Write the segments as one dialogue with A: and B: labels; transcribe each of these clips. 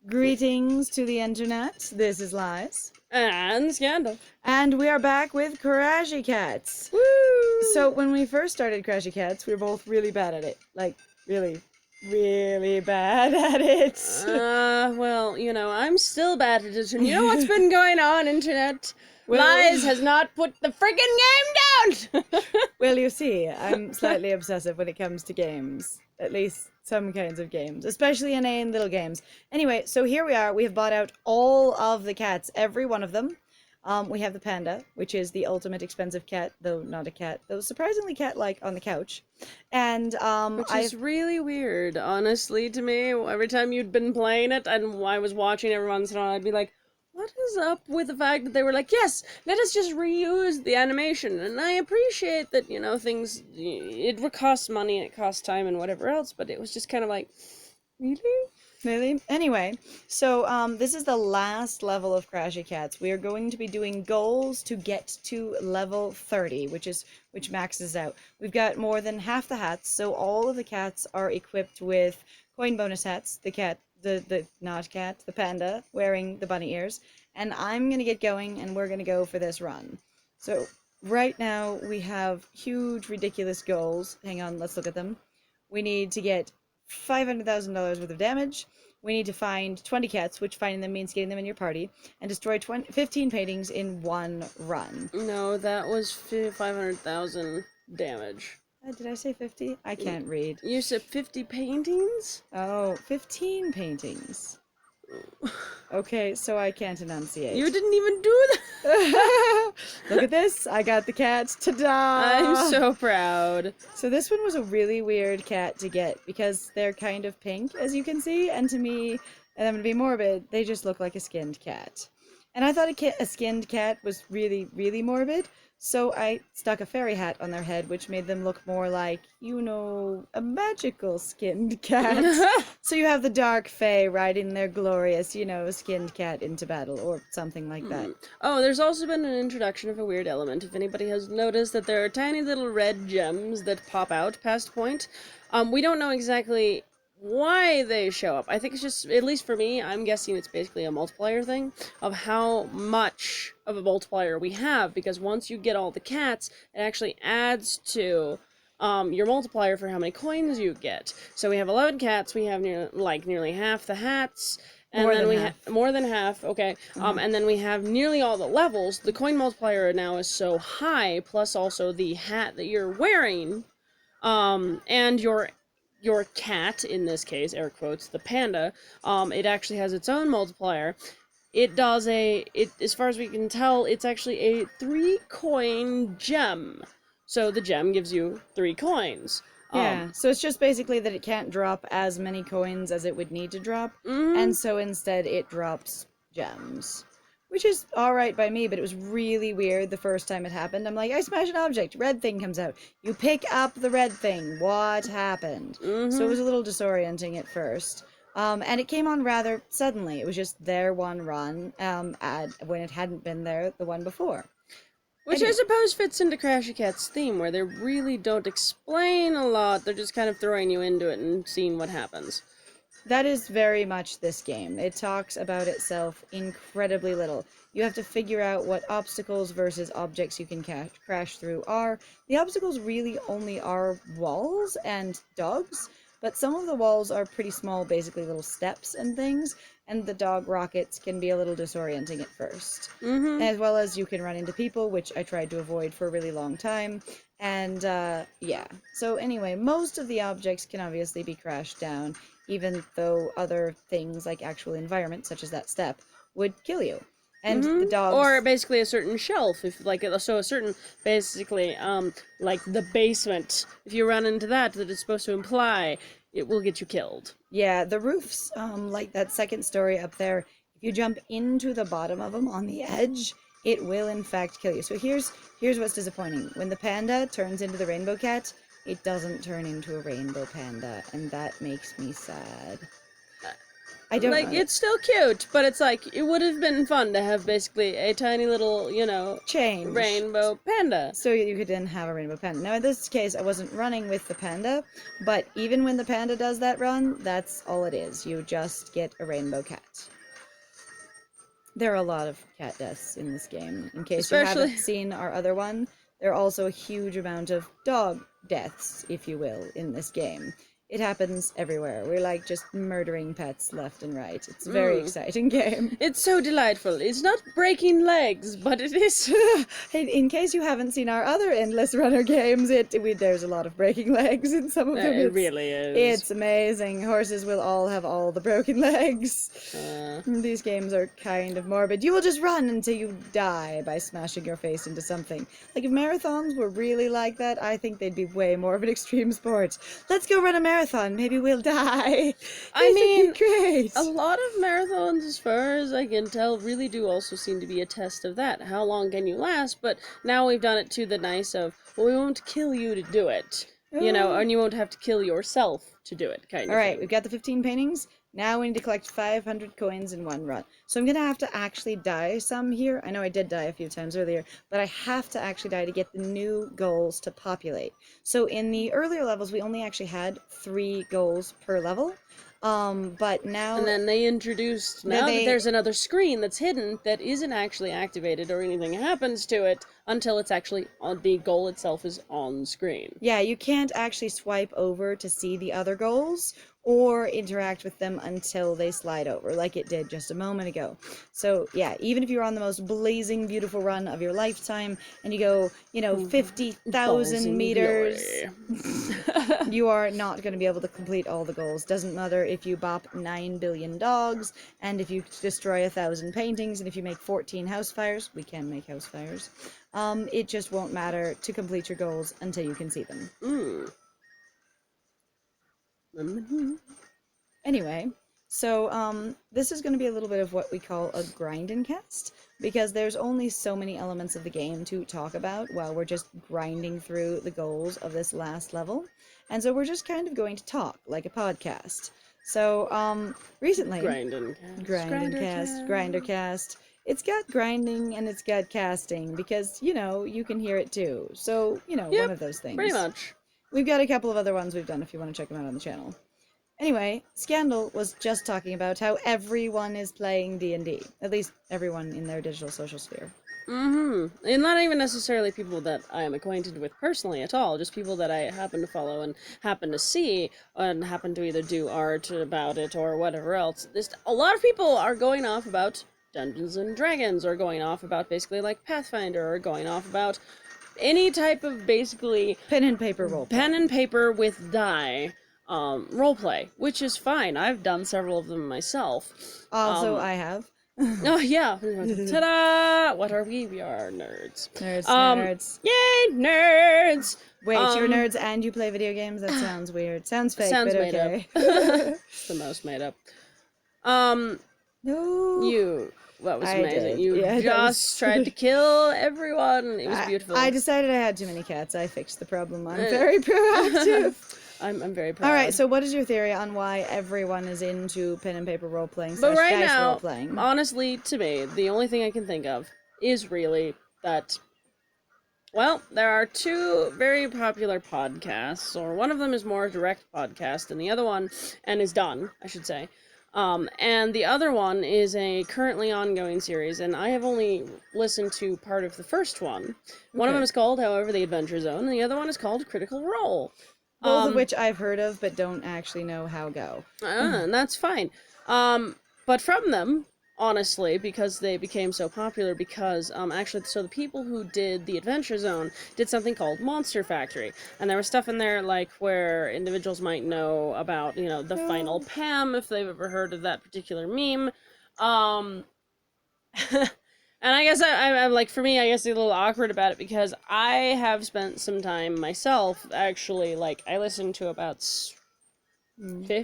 A: Greetings to the internet. This is Lies.
B: And Scandal.
A: And we are back with Crashy Cats.
B: Woo!
A: So when we first started Crashy Cats, we were both really bad at it. Like, really, really bad at it.
B: Well, I'm still bad at it, and you know what's been going on, internet?
A: Well-
B: Lies has not put the friggin' game down!
A: Well, you see, I'm slightly obsessive when it comes to games. At least some kinds of games, especially inane little games. Anyway, so here we are. We have bought out all of the cats, every one of them. We have the panda, which is the ultimate expensive cat, though not a cat, though surprisingly cat-like on the couch. And
B: Which is really weird, honestly, to me. Every time you'd been playing it, and I was watching every once in a while, I'd be like, what is up with the fact that they were like, yes, let us just reuse the animation? And I appreciate that, things, it costs money, and it costs time, and whatever else, but it was just kind of like, really?
A: Really? Anyway, so this is the last level of Crashy Cats. We are going to be doing goals to get to level 30, which maxes out. We've got more than half the hats, so all of the cats are equipped with coin bonus hats. The cat, the not cat, the panda, wearing the bunny ears. And I'm gonna get going, and we're gonna go for this run. So right now we have huge, ridiculous goals. Hang on, let's look at them. We need to get $500,000 worth of damage. We need to find 20 cats, which finding them means getting them in your party, and destroy 15 paintings in one run.
B: No, that was 500,000 damage.
A: Did I say 50? I can't read.
B: You said 50 paintings?
A: Oh, 15 paintings. Okay, so I can't enunciate.
B: You didn't even do that!
A: Look at this. I got the cat. Ta-da!
B: I'm so proud.
A: So this one was a really weird cat to get because they're kind of pink, as you can see, and to me, and I'm gonna be morbid, they just look like a skinned cat. And I thought a skinned cat was really, really morbid, so I stuck a fairy hat on their head, which made them look more like, a magical skinned cat. So you have the dark fae riding their glorious, skinned cat into battle, or something like that.
B: Oh, there's also been an introduction of a weird element. If anybody has noticed that there are tiny little red gems that pop out past point. We don't know exactly why they show up. I think it's just, at least for me, I'm guessing it's basically a multiplier thing of how much of a multiplier we have, because once you get all the cats, it actually adds to your multiplier for how many coins you get. So we have 11 cats, we have nearly half the hats, and more than half, okay. And then we have nearly all the levels. The coin multiplier now is so high, plus also the hat that you're wearing, and your cat, in this case, air quotes, the panda, it actually has its own multiplier. It does as far as we can tell, it's actually a 3-coin gem. So the gem gives you 3 coins.
A: Yeah, so it's just basically that it can't drop as many coins as it would need to drop, and so instead it drops gems. Which is alright by me, but it was really weird the first time it happened. I'm like, I smash an object, red thing comes out. You pick up the red thing. What happened? So it was a little disorienting at first. And it came on rather suddenly. It was just there one run, when it hadn't been there the one before.
B: Which I suppose fits into Crashy Cat's theme, where they really don't explain a lot. They're just kind of throwing you into it and seeing what happens.
A: That is very much this game. It talks about itself incredibly little. You have to figure out what obstacles versus objects you can crash through are. The obstacles really only are walls and dogs, but some of the walls are pretty small, basically little steps and things, and the dog rockets can be a little disorienting at first. As well as you can run into people, which I tried to avoid for a really long time. And, yeah. So anyway, most of the objects can obviously be crashed down, even though other things like actual environment, such as that step, would kill you. And the dogs...
B: Or basically a certain shelf, if so a certain, basically, like the basement, if you run into that is supposed to imply, it will get you killed.
A: Yeah, the roofs, like that second story up there, if you jump into the bottom of them on the edge, it will in fact kill you. So here's what's disappointing. When the panda turns into the rainbow cat, it doesn't turn into a rainbow panda, and that makes me sad. I don't
B: like,
A: know.
B: it's still cute, but it's like, it would have been fun to have basically a tiny little,
A: Change.
B: rainbow panda.
A: So you could then have a rainbow panda. Now in this case, I wasn't running with the panda, but even when the panda does that run, that's all it is. You just get a rainbow cat. There are a lot of cat deaths in this game. In case you haven't seen our other one, there are also a huge amount of dog deaths, if you will, in this game. It happens everywhere. We're like just murdering pets left and right. It's a very exciting game.
B: It's so delightful. It's not breaking legs, but it is.
A: In case you haven't seen our other Endless Runner games, there's a lot of breaking legs in some of them.
B: It really is.
A: It's amazing. Horses will all have all the broken legs. These games are kind of morbid. You will just run until you die by smashing your face into something. Like, if marathons were really like that, I think they'd be way more of an extreme sport. Let's go run a marathon. Maybe we'll die.
B: I mean,
A: great.
B: A lot of marathons, as far as I can tell, really do also seem to be a test of that. How long can you last? But now we've done it to the nice of, well, we won't kill you to do it. And you won't have to kill yourself to do it, kind of.
A: Alright, we've got the 15 paintings. Now we need to collect 500 coins in one run. So I'm going to have to actually die some here. I know I did die a few times earlier, but I have to actually die to get the new goals to populate. So in the earlier levels, we only actually had 3 goals per level. But now...
B: And then they introduced, now that there's another screen that's hidden that isn't actually activated or anything happens to it until it's actually on, the goal itself is on screen.
A: Yeah, you can't actually swipe over to see the other goals or interact with them until they slide over, like it did just a moment ago. So, yeah, even if you're on the most blazing, beautiful run of your lifetime, and you go, 50,000 meters, you are not going to be able to complete all the goals. Doesn't matter if you bop 9 billion dogs, and if you destroy 1,000 paintings, and if you make 14 house fires. We can make house fires. It just won't matter to complete your goals until you can see them. Anyway, so this is going to be a little bit of what we call a grind and cast, because there's only so many elements of the game to talk about while we're just grinding through the goals of this last level, and so we're just kind of going to talk like a podcast. So recently, grinder cast. It's got grinding and it's got casting because you can hear it too. So one of those things.
B: Pretty much.
A: We've got a couple of other ones we've done if you want to check them out on the channel. Anyway, Scandal was just talking about how everyone is playing D&D. At least everyone in their digital social sphere.
B: And not even necessarily people that I am acquainted with personally at all, just people that I happen to follow and happen to see and happen to either do art about it or whatever else. A lot of people are going off about Dungeons and Dragons, or going off about basically like Pathfinder, or going off about any type of basically
A: pen and paper
B: with die roleplay, which is fine. I've done several of them myself.
A: Also, I have.
B: Oh yeah! Ta-da! What are we? We are nerds.
A: Nerds.
B: Yay, nerds!
A: Wait, you're nerds and you play video games? That sounds weird. Sounds fake,
B: sounds
A: but
B: made
A: okay.
B: Up. It's the most made up.
A: No.
B: That was amazing. You just tried to kill everyone. It was beautiful.
A: I decided I had too many cats. I fixed the problem. I'm very proactive.
B: I'm very proud.
A: Alright, so what is your theory on why everyone is into pen and paper role-playing /
B: But right
A: dice
B: now,
A: role-playing?
B: honestly, to me, the only thing I can think of is really that, well, there are 2 very popular podcasts, or one of them is more a direct podcast, and the other one, and is done, I should say, and the other one is a currently ongoing series, and I have only listened to part of the first one. One of them is called, however, The Adventure Zone, and the other one is called Critical Role.
A: Both of which I've heard of, but don't actually know how go.
B: And that's fine. But from them, honestly, because they became so popular, because, actually, so the people who did The Adventure Zone did something called Monster Factory, and there was stuff in there, like, where individuals might know about, the final Pam, if they've ever heard of that particular meme, and I guess I'm like, for me, I guess it's a little awkward about it, because I have spent some time myself, actually, like, I listened to about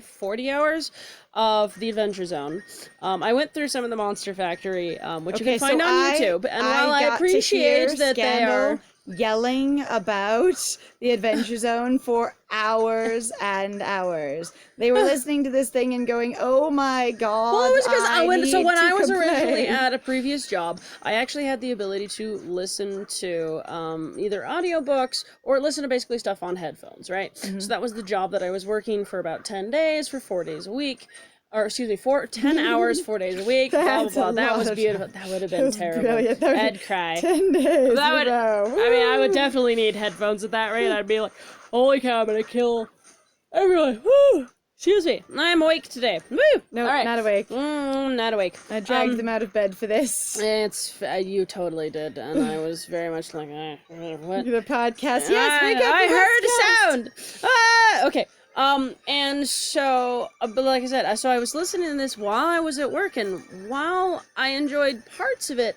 B: 40 hours of The Adventure Zone. I went through some of the Monster Factory, which you can find on YouTube, and while I appreciate that they are
A: yelling about the Adventure Zone for hours and hours. They were listening to this thing and going, "Oh my god!"
B: Well, it was because when I was originally
A: complain.
B: at a previous job, I actually had the ability to listen to either audiobooks or listen to basically stuff on headphones, right?
A: Mm-hmm.
B: So that was the job that I was working for about 10 days for 4 days a week. Or excuse me, 10 hours, 4 days a week, blah, blah, blah. That was beautiful. That would have been terrible.
A: Brilliant.
B: I'd cry.
A: 10 days
B: That would,
A: in a row.
B: I mean, I would definitely need headphones at that rate. I'd be like, holy cow, I'm gonna kill everyone. Woo! Excuse me, I'm awake today. Woo!
A: No,
B: All right.
A: not awake.
B: Not awake.
A: I dragged them out of bed for this.
B: You totally did, and I was very much like, what?
A: The podcast. Yes, wake up.
B: I heard a sound. Okay. And so, but like I said, so I was listening to this while I was at work, and while I enjoyed parts of it,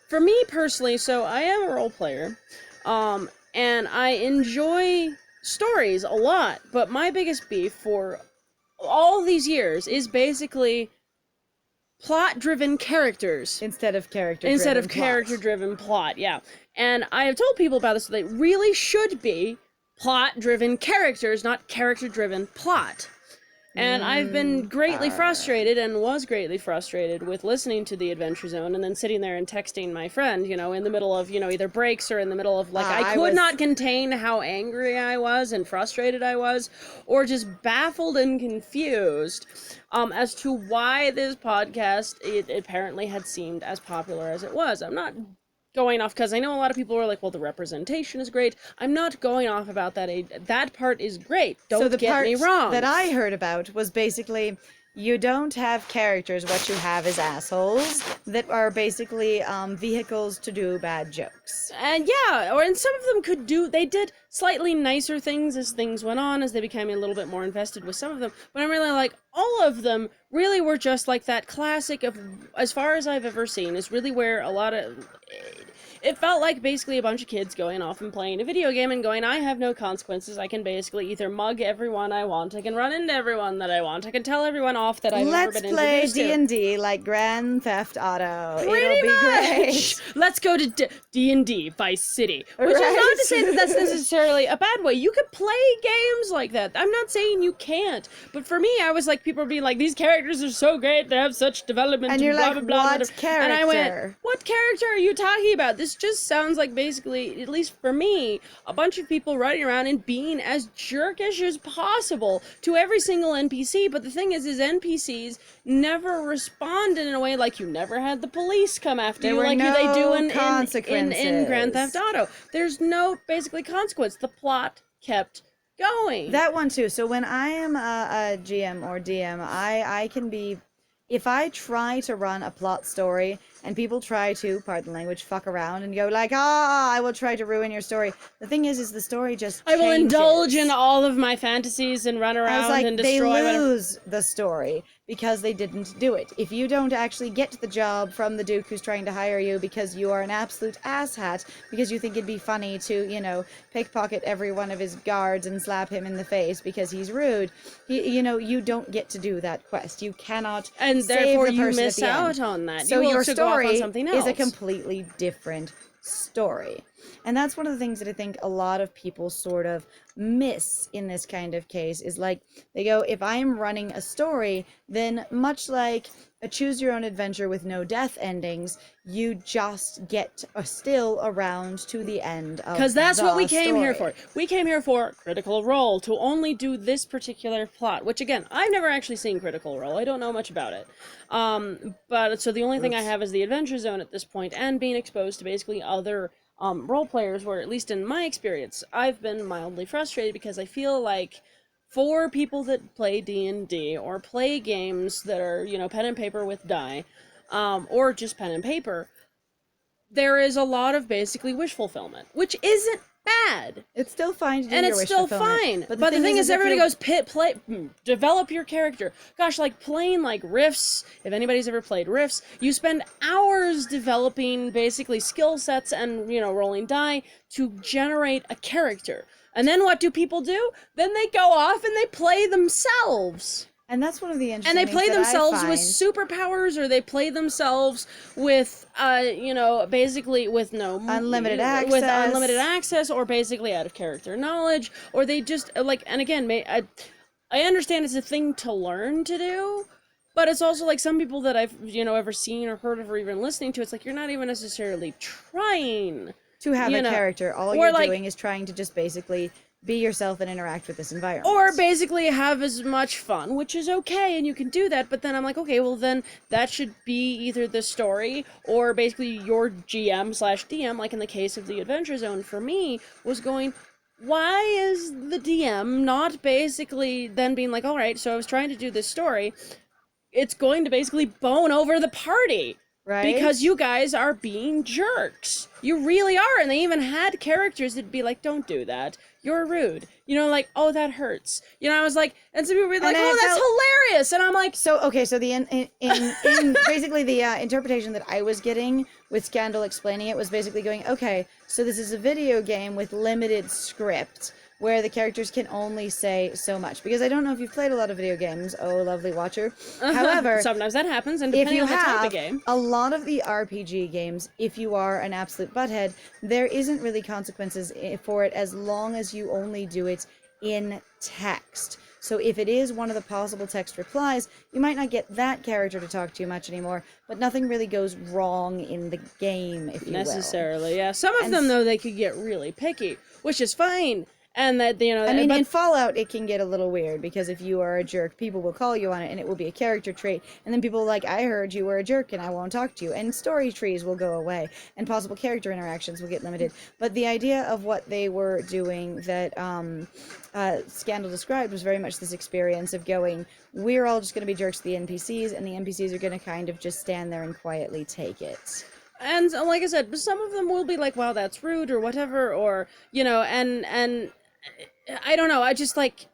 B: for me personally, so I am a role player, and I enjoy stories a lot, but my biggest beef for all these years is basically plot-driven characters
A: instead of character-driven
B: plot. Yeah, and I have told people about this. They really should be plot-driven characters, not character-driven plot. And I've been greatly frustrated, and was greatly frustrated with listening to the Adventure Zone and then sitting there and texting my friend, in the middle of, either breaks or in the middle of, I could not contain how angry I was and frustrated I was, or just baffled and confused as to why this podcast, it apparently had seemed as popular as it was. I'm not going off, because I know a lot of people are like, well, the representation is great. I'm not going off about that. That part is great. Don't get me wrong.
A: That I heard about was basically, you don't have characters. What you have is assholes that are basically vehicles to do bad jokes.
B: And and some of them they did slightly nicer things as things went on, as they became a little bit more invested with some of them. But I'm really like, all of them really were just like that classic of, as far as I've ever seen, is really where a lot of... It felt like basically a bunch of kids going off and playing a video game and going, I have no consequences. I can basically either mug everyone I want, I can run into everyone that I want, I can tell everyone off that I've never been introduced to.
A: Let's play D&D like Grand Theft Auto.
B: Pretty
A: It'll be
B: much.
A: Great.
B: Let's go to D&D Vice City. Which is not to say that that's necessarily a bad way. You could play games like that. I'm not saying you can't. But for me, I was like, people are being like, these characters are so great, they have such development,
A: and you're
B: blah,
A: like,
B: blah, blah,
A: what
B: blah.
A: character?
B: And I went, what character are you talking about? This just sounds like basically, at least for me, a bunch of people running around and being as jerkish as possible to every single NPC. But the thing is NPCs never responded in a way like you never had the police come after you like they do in Grand Theft Auto. There's no basically consequence. The plot kept going.
A: That one too. So when I am a GM or DM, I can be, if I try to run a plot story and people try to, pardon the language, fuck around and go like, I will try to ruin your story. The thing is the story just changes.
B: I will indulge in all of my fantasies and run around and destroy
A: they lose the story because they didn't do it. If you don't actually get the job from the Duke who's trying to hire you because you are an absolute asshat, because you think it'd be funny to, pickpocket every one of his guards and slap him in the face because he's rude, you don't get to do that quest. You cannot
B: and
A: save
B: therefore
A: the
B: you
A: person
B: miss
A: at the
B: out
A: end.
B: on that.
A: So
B: you
A: your
B: also go off on
A: story
B: something else.
A: is a completely different story. And that's one of the things that I think a lot of people sort of miss in this kind of case is like, they go, if I'm running a story, then much like a choose your own adventure with no death endings, you just get still around to the end of
B: because that's what we came
A: story.
B: here for. We came here for Critical Role, to only do this particular plot, which again, I've never actually seen Critical Role. I don't know much about it. But so the only thing I have is the Adventure Zone at this point, and being exposed to basically other role players, where at least in my experience, I've been mildly frustrated because I feel like for people that play D&D or play games that are, pen and paper with die, or just pen and paper, there is a lot of basically wish fulfillment, which isn't bad.
A: It's still fine to do
B: and
A: your
B: it's
A: wish
B: still
A: fulfillment.
B: fine. But the thing is everybody goes, play, develop your character. Gosh, like playing like Rifts, if anybody's ever played Rifts, you spend hours developing basically skill sets and, rolling die to generate a character. And then what do people do? Then they go off and they play themselves.
A: And that's one of the
B: And
A: interesting
B: they play
A: things that
B: themselves
A: I
B: with
A: find.
B: superpowers, or they play themselves with, basically with
A: Unlimited
B: with unlimited
A: access.
B: access, or basically out of character knowledge, or they just like. And again, I understand it's a thing to learn to do, but it's also like some people that I've ever seen or heard of or even listening to. It's like you're not even necessarily trying,
A: To have
B: you
A: a
B: know,
A: character, all
B: or
A: you're
B: like
A: doing is trying to just basically be yourself and interact with this environment.
B: or basically have as much fun, which is okay, and you can do that, but then I'm like, okay, well then that should be either the story or basically your GM/DM, like in the case of the Adventure Zone for me, was going, why is the DM not basically then being like, alright, so I was trying to do this story, it's going to basically bone over the party.
A: Right?
B: Because you guys are being jerks. You really are. And they even had characters that'd be like, don't do that. You're rude. Like, oh, that hurts. I was like, and some people would be like, oh, that's hilarious. And I'm like,
A: so okay, so the in basically the interpretation that I was getting with Scandal explaining it was basically going, okay, so this is a video game with limited script where the characters can only say so much. Because I don't know if you've played a lot of video games, oh lovely watcher. However,
B: sometimes that happens, and
A: if
B: depending
A: you
B: on the type of
A: have
B: game.
A: a lot of the RPG games, if you are an absolute butthead, there isn't really consequences for it as long as you only do it in text. So if it is one of the possible text replies, you might not get that character to talk to you much anymore, but nothing really goes wrong in the game, if you
B: Necessarily, yeah. Some of them, though, they could get really picky, which is fine. And that,
A: I mean, in Fallout, it can get a little weird, because if you are a jerk, people will call you on it, and it will be a character trait, and then people are like, I heard you were a jerk, and I won't talk to you, and story trees will go away, and possible character interactions will get limited. But the idea of what they were doing that Scandal described was very much this experience of going, we're all just going to be jerks to the NPCs, and the NPCs are going to kind of just stand there and quietly take it.
B: And like I said, some of them will be like, wow, that's rude, or whatever, or, and I don't know, I just like,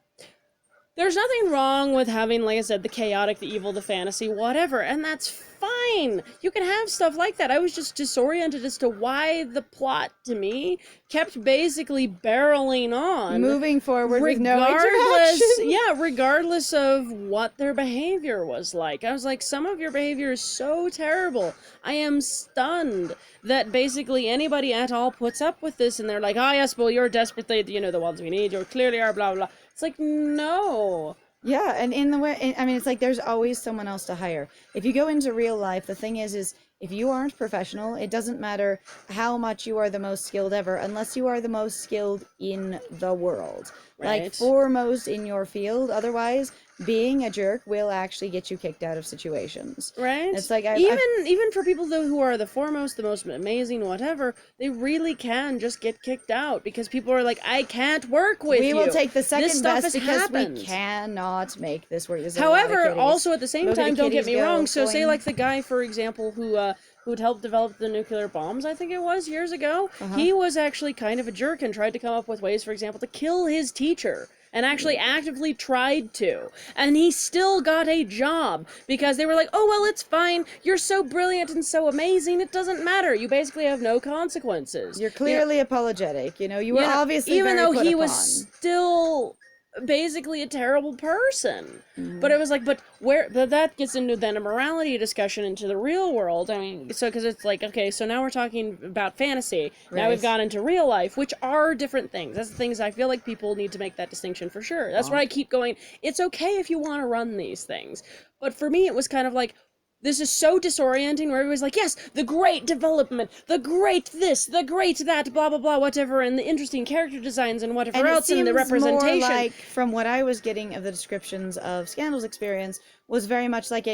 B: there's nothing wrong with having, like I said, the chaotic, the evil, the fantasy, whatever, and that's fine. You can have stuff like that. I was just disoriented as to why the plot, to me, kept basically barreling on.
A: Moving forward with no interaction.
B: Yeah, regardless of what their behavior was like. I was like, some of your behavior is so terrible. I am stunned that basically anybody at all puts up with this, and they're like, oh yes, well, you're desperately, the ones we need, you clearly are, blah, blah, blah. It's like, no.
A: Yeah, and in the way, I mean, it's like there's always someone else to hire. If you go into real life, the thing is if you aren't professional, it doesn't matter how much you are the most skilled ever, unless you are the most skilled in the world.
B: Right.
A: Like, foremost in your field. Otherwise, being a jerk will actually get you kicked out of situations.
B: Right?
A: It's like,
B: even for people, though, who are the foremost, the most amazing, whatever, they really can just get kicked out, because people are like, I can't work with you.
A: We will take the second best because
B: happened.
A: we cannot make this work.
B: However, also at the same time, don't get me wrong, so
A: going...
B: say like the guy, for example, who'd helped develop the nuclear bombs, I think it was, years ago, he was actually kind of a jerk and tried to come up with ways, for example, to kill his teacher. And actually actively tried to. And he still got a job, because they were like, oh, well, it's fine. You're so brilliant and so amazing. It doesn't matter. You basically have no consequences.
A: You're clearly apologetic. You were obviously
B: even
A: very
B: though
A: put
B: he
A: upon.
B: was still basically a terrible person. But it was like, but that gets into then a morality discussion into the real world. I mean, so, because it's like, okay, so now we're talking about fantasy.
A: Right.
B: Now we've gone into real life, which are different things. That's the things I feel like people need to make that distinction for sure. That's why I keep going, it's okay if you want to run these things. But for me, it was kind of like, this is so disorienting, where everybody's like, yes, the great development, the great this, the great that, blah, blah, blah, whatever, and the interesting character designs and whatever else, and the representation.
A: More like, from what I was getting of the descriptions of Scandal's experience, was very much like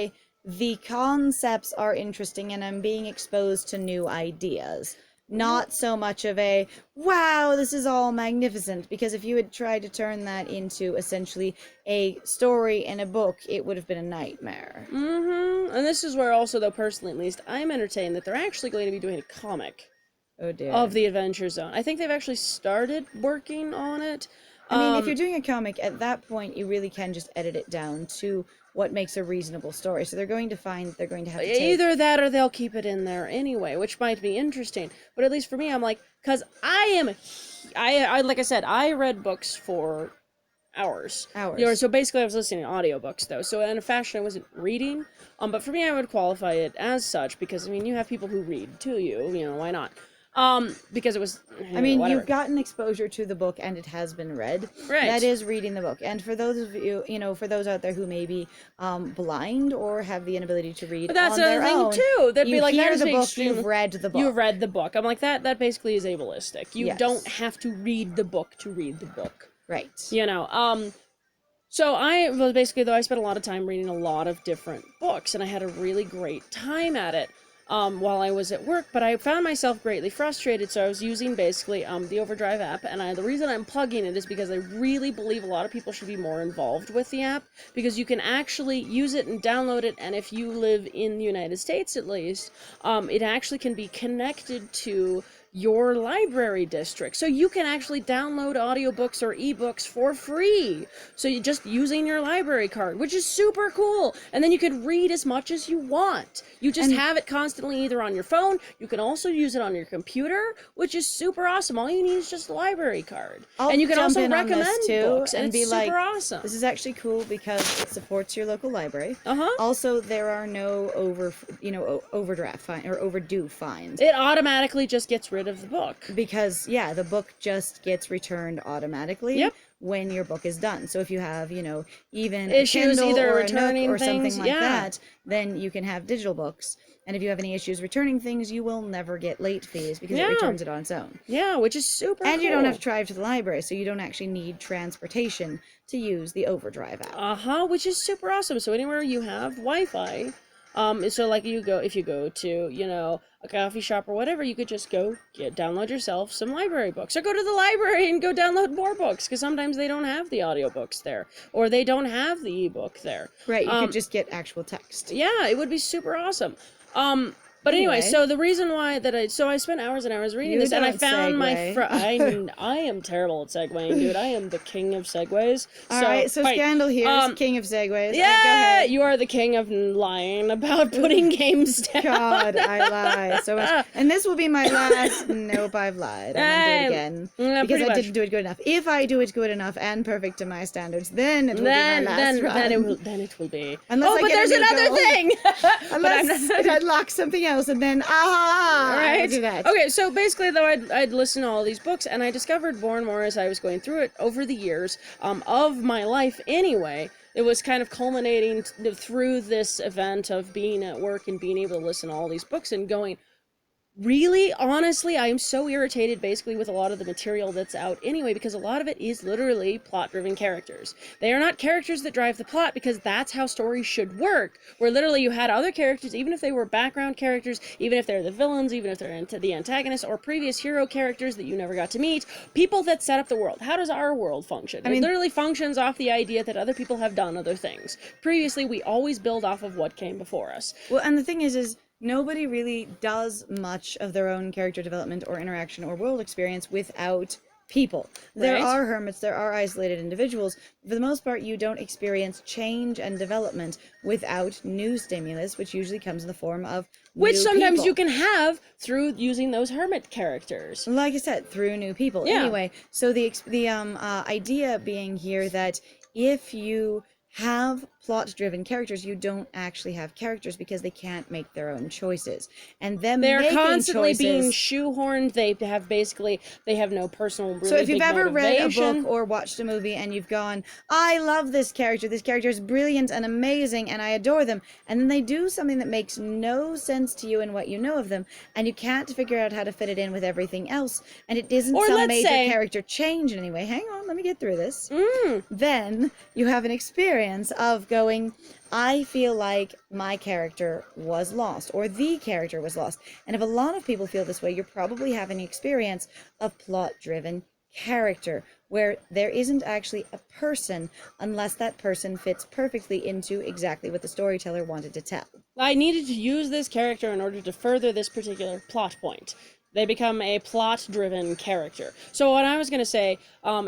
A: the concepts are interesting and I'm being exposed to new ideas. Not so much of a, wow, this is all magnificent, because if you had tried to turn that into essentially a story in a book, it would have been a nightmare.
B: And this is where also, though, personally at least, I'm entertained that they're actually going to be doing a comic of the Adventure Zone. I think they've actually started working on it.
A: I mean, if you're doing a comic, at that point, you really can just edit it down to what makes a reasonable story. So they're going to have to take...
B: Either that or they'll keep it in there anyway, which might be interesting. But at least for me, I'm like, because like I said, I read books for hours.
A: Hours.
B: You know, so basically I was listening to audiobooks though. So in a fashion I wasn't reading. But for me I would qualify it as such because I mean you have people who read to you know, why not? Because it was
A: I mean,
B: whatever.
A: you've gotten exposure to the book and it has been read.
B: Right.
A: That is reading the book. And for those of you, you know, for those out there who may be blind or have the inability to read
B: But that's
A: on their
B: another thing
A: own,
B: too. That'd
A: you
B: be like
A: hear
B: that is
A: the book,
B: extreme.
A: you've read the book.
B: You've read the book. I'm like that basically is ableistic. You
A: Yes.
B: don't have to read the book to read the book.
A: Right.
B: You know, so I spent a lot of time reading a lot of different books, and I had a really great time at it while I was at work, but I found myself greatly frustrated, so I was using basically the Overdrive app, and the reason I'm plugging it is because I really believe a lot of people should be more involved with the app, because you can actually use it and download it, and if you live in the United States at least, it actually can be connected to your library district. So you can actually download audiobooks or ebooks for free. So you're just using your library card, which is super cool. And then you can read as much as you want. You just have it constantly either on your phone. You can also use it on your computer, which is super awesome. All you need is just a library card. And you can also recommend books, and it's super awesome.
A: This is actually cool because it supports your local library. Also, there are no overdraft fine or overdue fines.
B: It automatically just gets rid of the book.
A: Because, yeah, the book just gets returned automatically when your book is done. So if you have, you know, even
B: issues,
A: a Kindle
B: either
A: or a
B: returning
A: Nook or
B: things,
A: something like that, then you can have digital books. And if you have any issues returning things, you will never get late fees because it returns it on its own.
B: Yeah, which is super cool.
A: And you don't have to drive to the library, so you don't actually need transportation to use the Overdrive app.
B: Which is super awesome. So anywhere you have Wi-Fi, so like if you go to, you know, a coffee shop or whatever, you could just go download yourself some library books, or go to the library and go download more books, because sometimes they don't have the audiobooks there, or they don't have the ebook there.
A: Right, you could just get actual text.
B: Yeah, it would be super awesome. But anyway, so the reason why I spent hours and hours reading this, and I found I am terrible at segueing, dude. I am the king of segues.
A: All right, so Scandal here is king of segues.
B: Yeah,
A: go ahead.
B: you are the king of lying about putting games down.
A: God, I lie so much. And this will be my last. Nope, I've lied. I'm gonna do it again because I didn't do it good enough. If I do it good enough and perfect to my standards, then it will be my last run.
B: Then it will be.
A: Unless
B: but there's another thing.
A: Unless it unlocks something else, and then I will do that.
B: Okay, so basically though, I'd listen to all these books, and I discovered more and more as I was going through it over the years of my life anyway. It was kind of culminating through this event of being at work and being able to listen to all these books and going, really, honestly, I am so irritated basically with a lot of the material that's out anyway, because a lot of it is literally plot-driven characters. They are not characters that drive the plot, because that's how stories should work, where literally you had other characters, even if they were background characters, even if they're the villains, even if they're the antagonists, or previous hero characters that you never got to meet, people that set up the world. How does our world function? It literally functions off the idea that other people have done other things. Previously, we always build off of what came before us.
A: Well, and the thing is nobody really does much of their own character development or interaction or world experience without people. There are hermits, there are isolated individuals. For the most part, you don't experience change and development without new stimulus, which usually comes in the form of
B: which
A: new
B: sometimes
A: people.
B: you can have through using those hermit characters.
A: Like I said, through new people.
B: Yeah.
A: Anyway, so the idea being here that if you have plot-driven characters, you don't actually have characters because they can't make their own choices. And them
B: they're
A: making
B: constantly
A: choices,
B: being shoehorned. They have no personal really
A: so if you've
B: big
A: ever read a
B: motivation.
A: book or watched a movie and you've gone, I love this character is brilliant and amazing and I adore them, and then they do something that makes no sense to you and what you know of them, and you can't figure out how to fit it in with everything else, and it isn't
B: Or
A: some
B: let's
A: major
B: say-
A: character change in any way. Hang on, let me get through this. Then you have an experience of going, I feel like my character was lost, or the character was lost. And if a lot of people feel this way, you're probably having an experience of plot-driven character, where there isn't actually a person unless that person fits perfectly into exactly what the storyteller wanted to tell.
B: I needed to use this character in order to further this particular plot point. They become a plot-driven character. So what I was going to say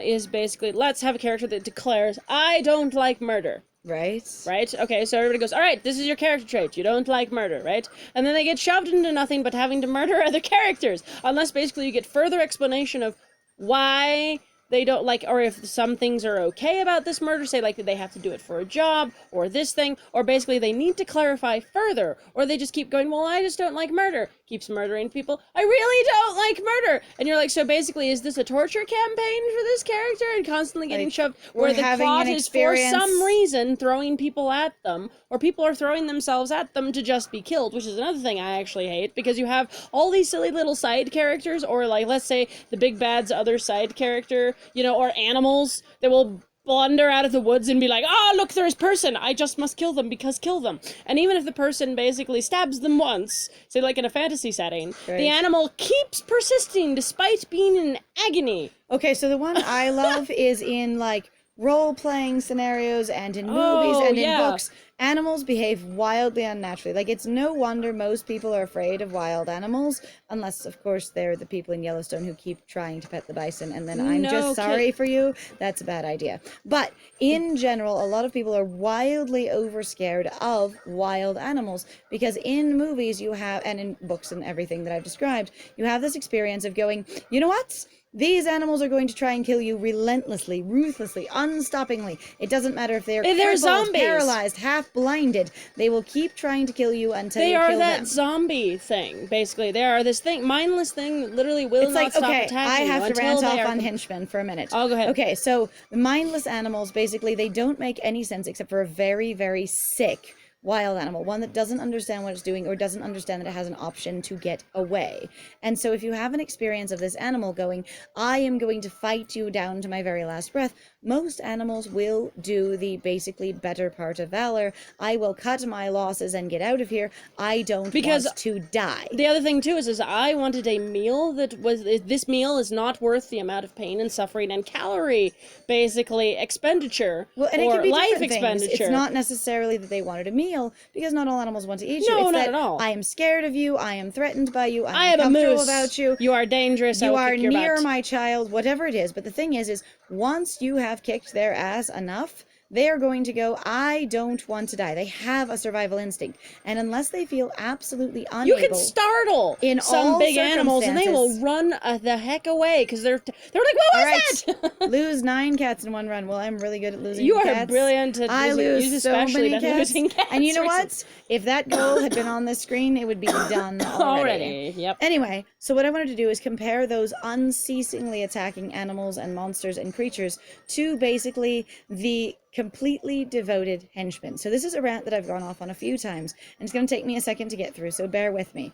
B: is basically, let's have a character that declares, I don't like murder.
A: Right?
B: Right? Okay, so everybody goes, all right, this is your character trait. You don't like murder, right? And then they get shoved into nothing but having to murder other characters. Unless basically you get further explanation of why they don't like, or if some things are okay about this murder, say like they have to do it for a job or this thing, or basically they need to clarify further, or they just keep going, well, I just don't like murder, keeps murdering people, I really don't like murder. And you're like, so basically, is this a torture campaign for this character and constantly getting
A: Like,
B: shoved,
A: we're
B: where the
A: having
B: plot
A: an
B: is for
A: experience-
B: some reason throwing people at them, or people are throwing themselves at them to just be killed, which is another thing I actually hate, because you have all these silly little side characters, or like, let's say the big bad's other side character, you know, or animals that will blunder out of the woods and be like, oh, look, there's a person, I just must kill them because kill them. And even if the person basically stabs them once, say like in a fantasy setting,
A: Right.
B: the animal keeps persisting despite being in agony.
A: Okay, so the one I love is in like role-playing scenarios and in movies and in books. Animals behave wildly unnaturally. Like, it's no wonder most people are afraid of wild animals, unless, of course, they're the people in Yellowstone who keep trying to pet the bison, and then I'm just sorry for you. That's a bad idea. But in general, a lot of people are wildly overscared of wild animals, because in movies you have, and in books and everything that I've described, you have this experience of going, you know what? These animals are going to try and kill you relentlessly, ruthlessly, unstoppingly. It doesn't matter if they're crippled,
B: zombies.
A: paralyzed, half blinded. They will keep trying to kill you until you kill them.
B: They are that zombie thing, basically. They are this thing, mindless thing that literally will not stop attacking you.
A: I have to rant off on henchmen for a minute.
B: Oh, go ahead.
A: Okay, so the mindless animals, basically, they don't make any sense except for a very, very sick wild animal, one that doesn't understand what it's doing or doesn't understand that it has an option to get away. And so if you have an experience of this animal going, I am going to fight you down to my very last breath, most animals will do the basically better part of valor. I will cut my losses and get out of here. I don't want to die.
B: The other thing too is I wanted a meal that was, this meal is not worth the amount of pain and suffering and calorie basically expenditure,
A: well, and
B: or
A: it can be
B: life
A: different
B: expenditure.
A: Things. It's not necessarily that they wanted a meal, because not all animals want to eat you.
B: No,
A: it's
B: not
A: that
B: at all.
A: I am scared of you, I am threatened by you,
B: I
A: I'm
B: am a
A: uncomfortable
B: moose
A: about you.
B: You are dangerous.
A: You
B: I will
A: are
B: kick your
A: near
B: butt.
A: my child, whatever it is. But the thing is once you have kicked their ass enough, they are going to go, I don't want to die. They have a survival instinct. And unless they feel absolutely unable...
B: You can startle
A: in
B: some
A: all
B: big animals and they will
A: circumstances-
B: run the heck away, because they're like, what was that?
A: Lose 9 cats in one run. Well, I'm really good at losing
B: You are
A: cats.
B: brilliant at
A: I
B: losing,
A: lose so
B: especially
A: many
B: been
A: cats.
B: losing cats
A: And you know
B: recently.
A: what? If that goal had been on this screen, it would be done already.
B: Yep.
A: Anyway, so what I wanted to do is compare those unceasingly attacking animals and monsters and creatures to basically the completely devoted henchmen. So this is a rant that I've gone off on a few times, and it's going to take me a second to get through, so bear with me.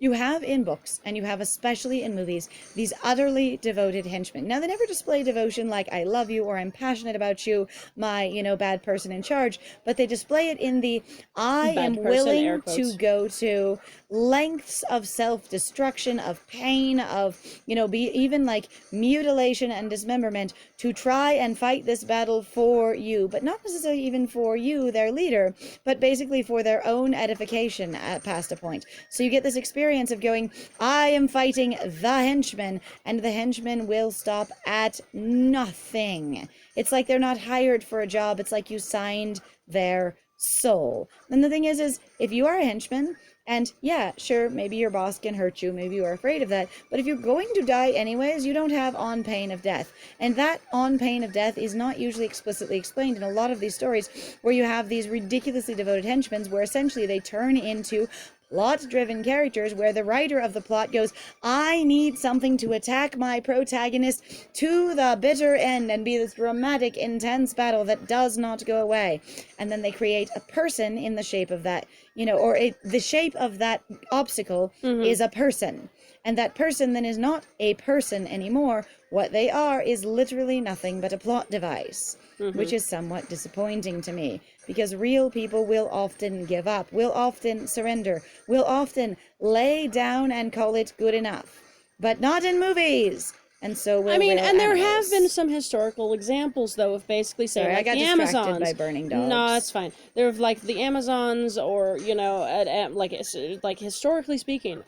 A: You have in books, and you have especially in movies, these utterly devoted henchmen. Now, they never display devotion like, I love you, or I'm passionate about you, my, bad person in charge, but they display it in the, I am willing to go to lengths of self-destruction, of pain, of, be even like mutilation and dismemberment to try and fight this battle for you, but not necessarily even for you, their leader, but basically for their own edification past a point. So you get this experience of going, I am fighting the henchman, and the henchman will stop at nothing. It's like they're not hired for a job. It's like you signed their soul. And the thing is if you are a henchman, and yeah, sure, maybe your boss can hurt you, maybe you are afraid of that, but if you're going to die anyways, you don't have on pain of death. And that on pain of death is not usually explicitly explained in a lot of these stories, where you have these ridiculously devoted henchmen, where essentially they turn into plot-driven characters, where the writer of the plot goes, I need something to attack my protagonist to the bitter end and be this dramatic, intense battle that does not go away. And then they create a person in the shape of that, the shape of that obstacle is a person. And that person then is not a person anymore. What they are is literally nothing but a plot device, which is somewhat disappointing to me, because real people will often give up, will often surrender, will often lay down and call it good enough. But not in movies. And so will
B: and there
A: animals.
B: have been some historical examples, though, of basically saying,
A: Sorry,
B: like,
A: I got
B: the
A: distracted
B: Amazons.
A: by burning dogs.
B: No, that's fine. There have, like, the Amazons, or, like, historically speaking.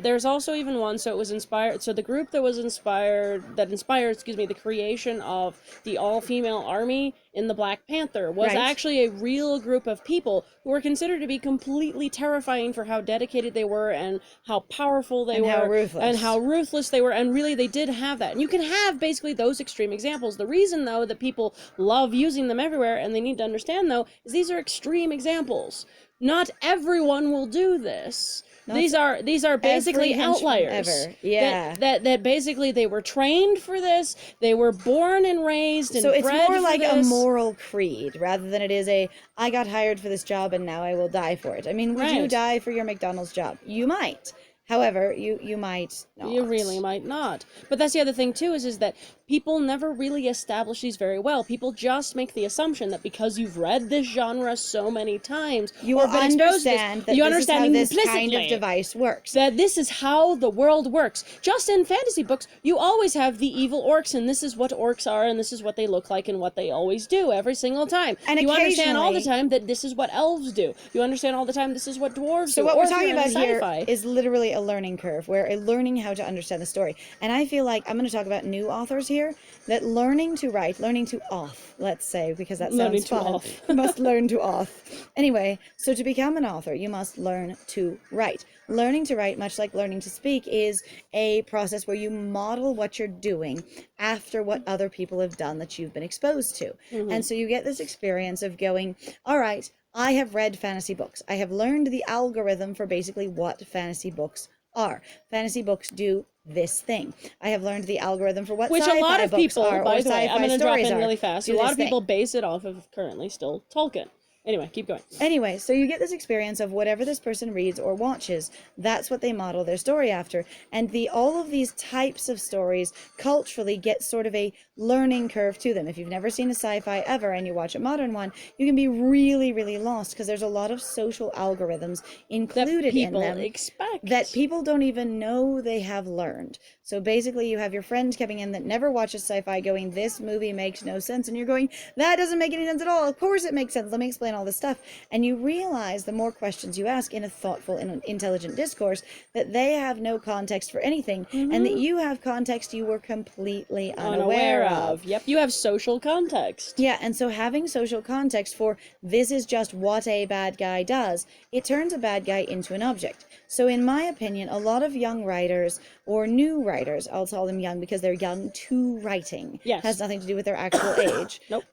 B: There's also even one, so it was inspired, so the group that inspired, the creation of the all-female army in the Black Panther was
A: Right.
B: actually a real group of people who were considered to be completely terrifying for how dedicated they were and how powerful they
A: And
B: were
A: how ruthless.
B: and how ruthless they were, and really they did have that. And you can have basically those extreme examples. The reason though that people love using them everywhere, and they need to understand though, is these are extreme examples. Not everyone will do this. These are basically
A: every henchman
B: outliers.
A: ever. Yeah.
B: That basically they were trained for this. They were born and raised and
A: So it's
B: bred
A: more
B: for
A: like a
B: this.
A: moral creed rather than it is a I got hired for this job and now I will die for it. I mean, would you
B: Right.
A: die for your McDonald's job? You might. However, you might not.
B: You really might not. But that's the other thing too, is that people never really establish these very well. People just make the assumption that because you've read this genre so many times,
A: You
B: or
A: will
B: been exposed to
A: understand
B: this,
A: that
B: you
A: this is how
B: understand
A: this kind
B: implicitly
A: of device works.
B: that this is how the world works. Just in fantasy books, you always have the evil orcs, and this is what orcs are, and this is what they look like, and what they always do every single time.
A: And
B: you understand all the
A: occasionally-
B: time that this is what elves do. You understand all the time this is what dwarves do.
A: So what
B: Or
A: we're
B: if you're
A: talking
B: into
A: about here
B: sci-fi.
A: is literally a learning curve, where a learning how to understand the story. And I feel like I'm going to talk about new authors here, that learning to write, learning to auth, let's say, because that
B: Learning
A: sounds
B: to
A: fun.
B: auth.
A: You must learn to auth. Anyway, so to become an author, you must learn to write. Learning to write, much like learning to speak, is a process where you model what you're doing after what other people have done that you've been exposed to. And so you get this experience of going, all right, I have read fantasy books. I have learned the algorithm for basically what fantasy books are. Fantasy books do this thing. I have learned the algorithm for what
B: Which
A: sci-fi
B: a lot of
A: books
B: people,
A: are,
B: by
A: or
B: the way, I'm
A: sci-fi
B: going to drop
A: stories
B: in
A: are.
B: really fast.
A: Do
B: A lot
A: this
B: of people
A: thing.
B: base it off of currently still Tolkien. Anyway, keep going.
A: Anyway, so you get this experience of whatever this person reads or watches, that's what they model their story after. And all of these types of stories culturally get sort of a learning curve to them. If you've never seen a sci-fi ever and you watch a modern one, you can be really, really lost because there's a lot of social algorithms included
B: People
A: in them
B: expect
A: that people don't even know they have learned. So basically you have your friend coming in that never watches sci-fi going, this movie makes no sense. And you're going, that doesn't make any sense at all. Of course it makes sense. Let me explain all this stuff. And you realize the more questions you ask in a thoughtful and intelligent discourse that they have no context for anything and that you have context you were completely unaware of.
B: Yep, you have social context.
A: Yeah, and so having social context for this is just what a bad guy does, it turns a bad guy into an object. So in my opinion, a lot of young writers or new writers, I'll call them young because they're young to writing.
B: Yes.
A: Has nothing to do with their actual age.
B: Nope.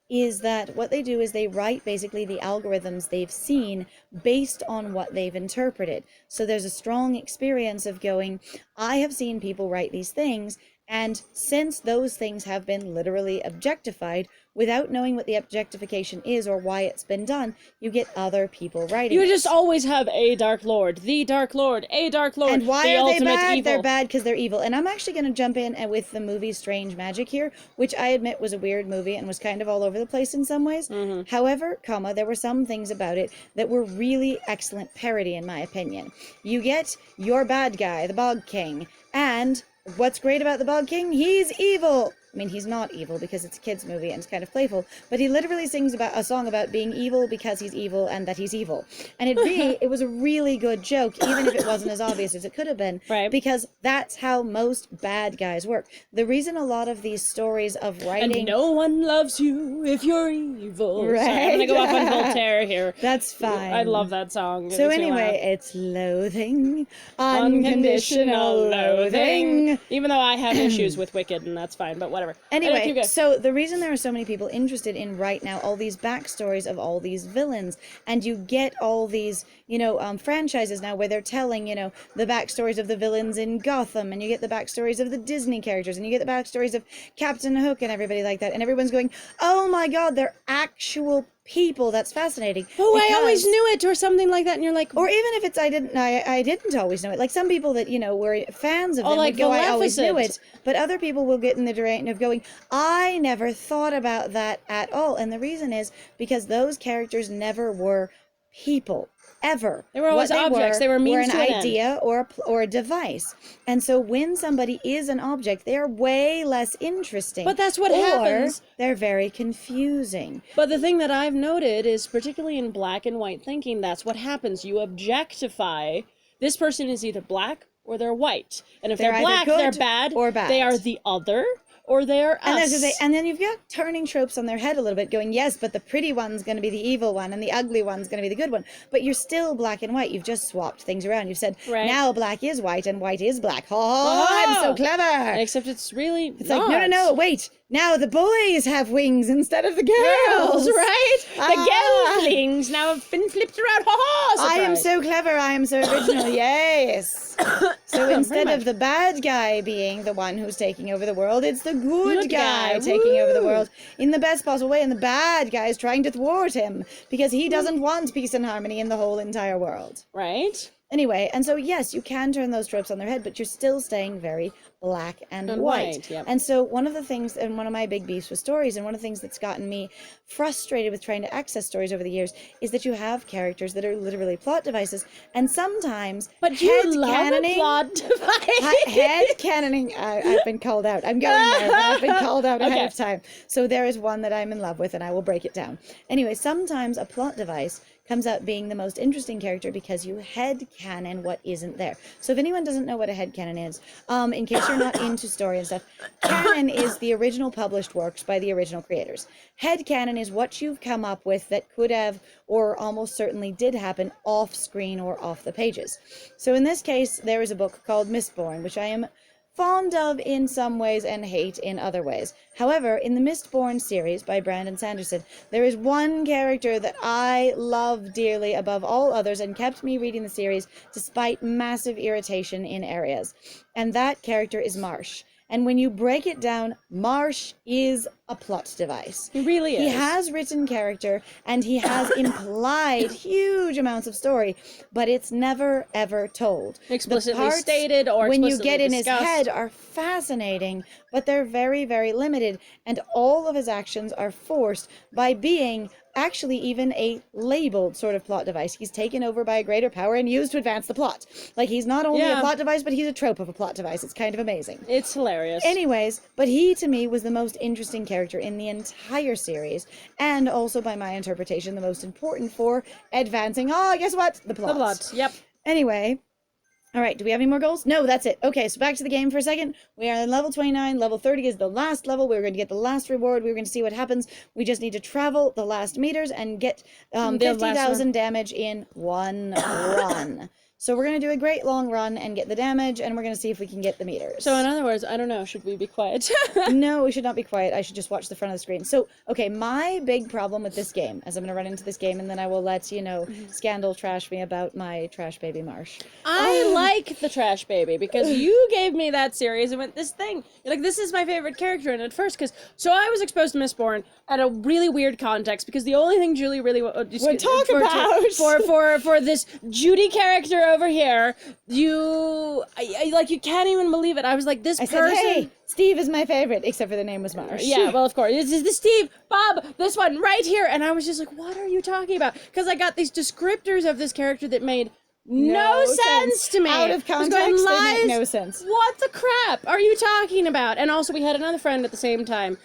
A: Is that what they do is they write basically the algorithms they've seen based on what they've interpreted. So there's a strong experience of going, I have seen people write these things, and since those things have been literally objectified, without knowing what the objectification is or why it's been done, you get other people writing
B: You
A: it.
B: just always have a Dark Lord, the Dark Lord, a Dark Lord,
A: And why
B: the
A: are they
B: ultimate
A: bad?
B: evil.
A: They're bad because they're evil. And I'm actually going to jump in with the movie Strange Magic here, which I admit was a weird movie and was kind of all over the place in some ways. However, there were some things about it that were really excellent parody, in my opinion. You get your bad guy, the Bog King, and what's great about the Bog King? He's evil. I mean, he's not evil because it's a kid's movie and it's kind of playful, but he literally sings about a song about being evil because he's evil and that he's evil. And it was a really good joke, even if it wasn't as obvious as it could have been,
B: Right.
A: because that's how most bad guys work. The reason a lot of these stories of writing...
B: And no one loves you if you're evil.
A: Right.
B: Sorry, I'm going to go off on Voltaire here.
A: That's fine.
B: I love that song. It
A: So
B: makes me
A: anyway,
B: laugh.
A: it's loathing, unconditional loathing.
B: Even though I have issues with Wicked, and that's fine, but whatever.
A: Anyway,
B: keep going.
A: so the reason there are so many people interested in right now all these backstories of all these villains, and you get all these, franchises now where they're telling, the backstories of the villains in Gotham, and you get the backstories of the Disney characters, and you get the backstories of Captain Hook and everybody like that, and everyone's going, oh my god, they're actual people. That's fascinating.
B: Oh, I always
A: Because-
B: knew it, or something like that, and you're like,
A: Or even if it's I didn't always know it. Like some people that were fans of them
B: like
A: would go, I always knew
B: Maleficent.
A: it. But other people will get in the direction of going, I never thought about that at all. And the reason is because those characters never were people. Ever.
B: They were always
A: What
B: objects. They were means
A: an
B: to an end.
A: idea or a device. And so when somebody is an object, they are way less interesting.
B: But that's what
A: or
B: happens.
A: They're very confusing.
B: But the thing that I've noted is, particularly in black and white thinking, that's what happens. You objectify. This person is either black or they're white. And if
A: They're
B: they're
A: either
B: black,
A: good
B: they're bad.
A: or bad.
B: They are the other. or they're
A: And,
B: us.
A: and then you've got turning tropes on their head a little bit, going, yes, but the pretty one's going to be the evil one, and the ugly one's going to be the good one. But you're still black and white. You've just swapped things around. You've said,
B: Right.
A: now black is white, and white is black. Oh, I'm so clever.
B: Except it's really
A: It's like, no, wait. Now the boys have wings instead of the girls.
B: right? The
A: Ah.
B: gelflings now have been flipped around. Ha
A: I am so clever. I am so original. Yes. So instead of the bad guy being the one who's taking over the world, it's the good guy taking over the world in the best possible way. And the bad guy is trying to thwart him because he doesn't want peace and harmony in the whole entire world.
B: Right?
A: Anyway, and so yes, you can turn those tropes on their head, but you're still staying very black and white.
B: Yep.
A: And so one of the things, and one of my big beefs with stories, and one of the things that's gotten me frustrated with trying to access stories over the years, is that you have characters that are literally plot devices, and sometimes
B: But you love a plot device.
A: Head canoning. I've been called out. I'm going there, but I've been called out ahead of time. So there is one that I'm in love with, and I will break it down. Anyway, sometimes a plot device comes out being the most interesting character because you headcanon what isn't there. So if anyone doesn't know what a headcanon is, in case you're not into story and stuff, canon is the original published works by the original creators. Headcanon is what you've come up with that could have or almost certainly did happen off screen or off the pages. So in this case, there is a book called Mistborn, which I am fond of in some ways and hate in other ways. However, in the Mistborn series by Brandon Sanderson, there is one character that I love dearly above all others and kept me reading the series despite massive irritation in areas. And that character is Marsh. And when you break it down, Marsh is a plot device.
B: He really is.
A: He has written character and he has implied huge amounts of story, but it's never ever told.
B: Explicitly
A: The parts,
B: stated or
A: when you
B: explicitly
A: get in
B: discussed.
A: his head, are fascinating, but they're very, very limited, and all of his actions are forced by being actually even a labeled sort of plot device. He's taken over by a greater power and used to advance the plot. Like, he's not only a plot device, but he's a trope of a plot device. It's kind of amazing.
B: It's hilarious.
A: Anyways, but he to me was the most interesting character in the entire series, and also by my interpretation the most important for advancing, guess what? The plot.
B: The plot, yep.
A: Anyway, all right, do we have any more goals? No, that's it. Okay, so back to the game for a second. We are in level 29. Level 30 is the last level. We're going to get the last reward. We're going to see what happens. We just need to travel the last meters and get 50,000 damage in one run. So we're going to do a great long run and get the damage, and we're going to see if we can get the meters.
B: So in other words, I don't know, should we be quiet?
A: No, we should not be quiet. I should just watch the front of the screen. So, okay, my big problem with this game, as I'm going to run into this game, and then I will let, Scandal trash me about my trash baby Marsh.
B: I like the Trash Baby because you gave me that series and went, this thing. You're like, this is my favorite character. And at first, so I was exposed to Mistborn at a really weird context because the only thing Julie really would
A: talk about
B: for this Judy character over here, you can't even believe it. I was like, this person.
A: Said, hey, Steve is my favorite, except for the name was Marsh.
B: Yeah, well, of course. This is the Steve, Bob, this one right here. And I was just like, what are you talking about? Because I got these descriptors of this character that made no sense to me.
A: Out of context, they make no sense.
B: What the crap are you talking about? And also, we had another friend at the same time,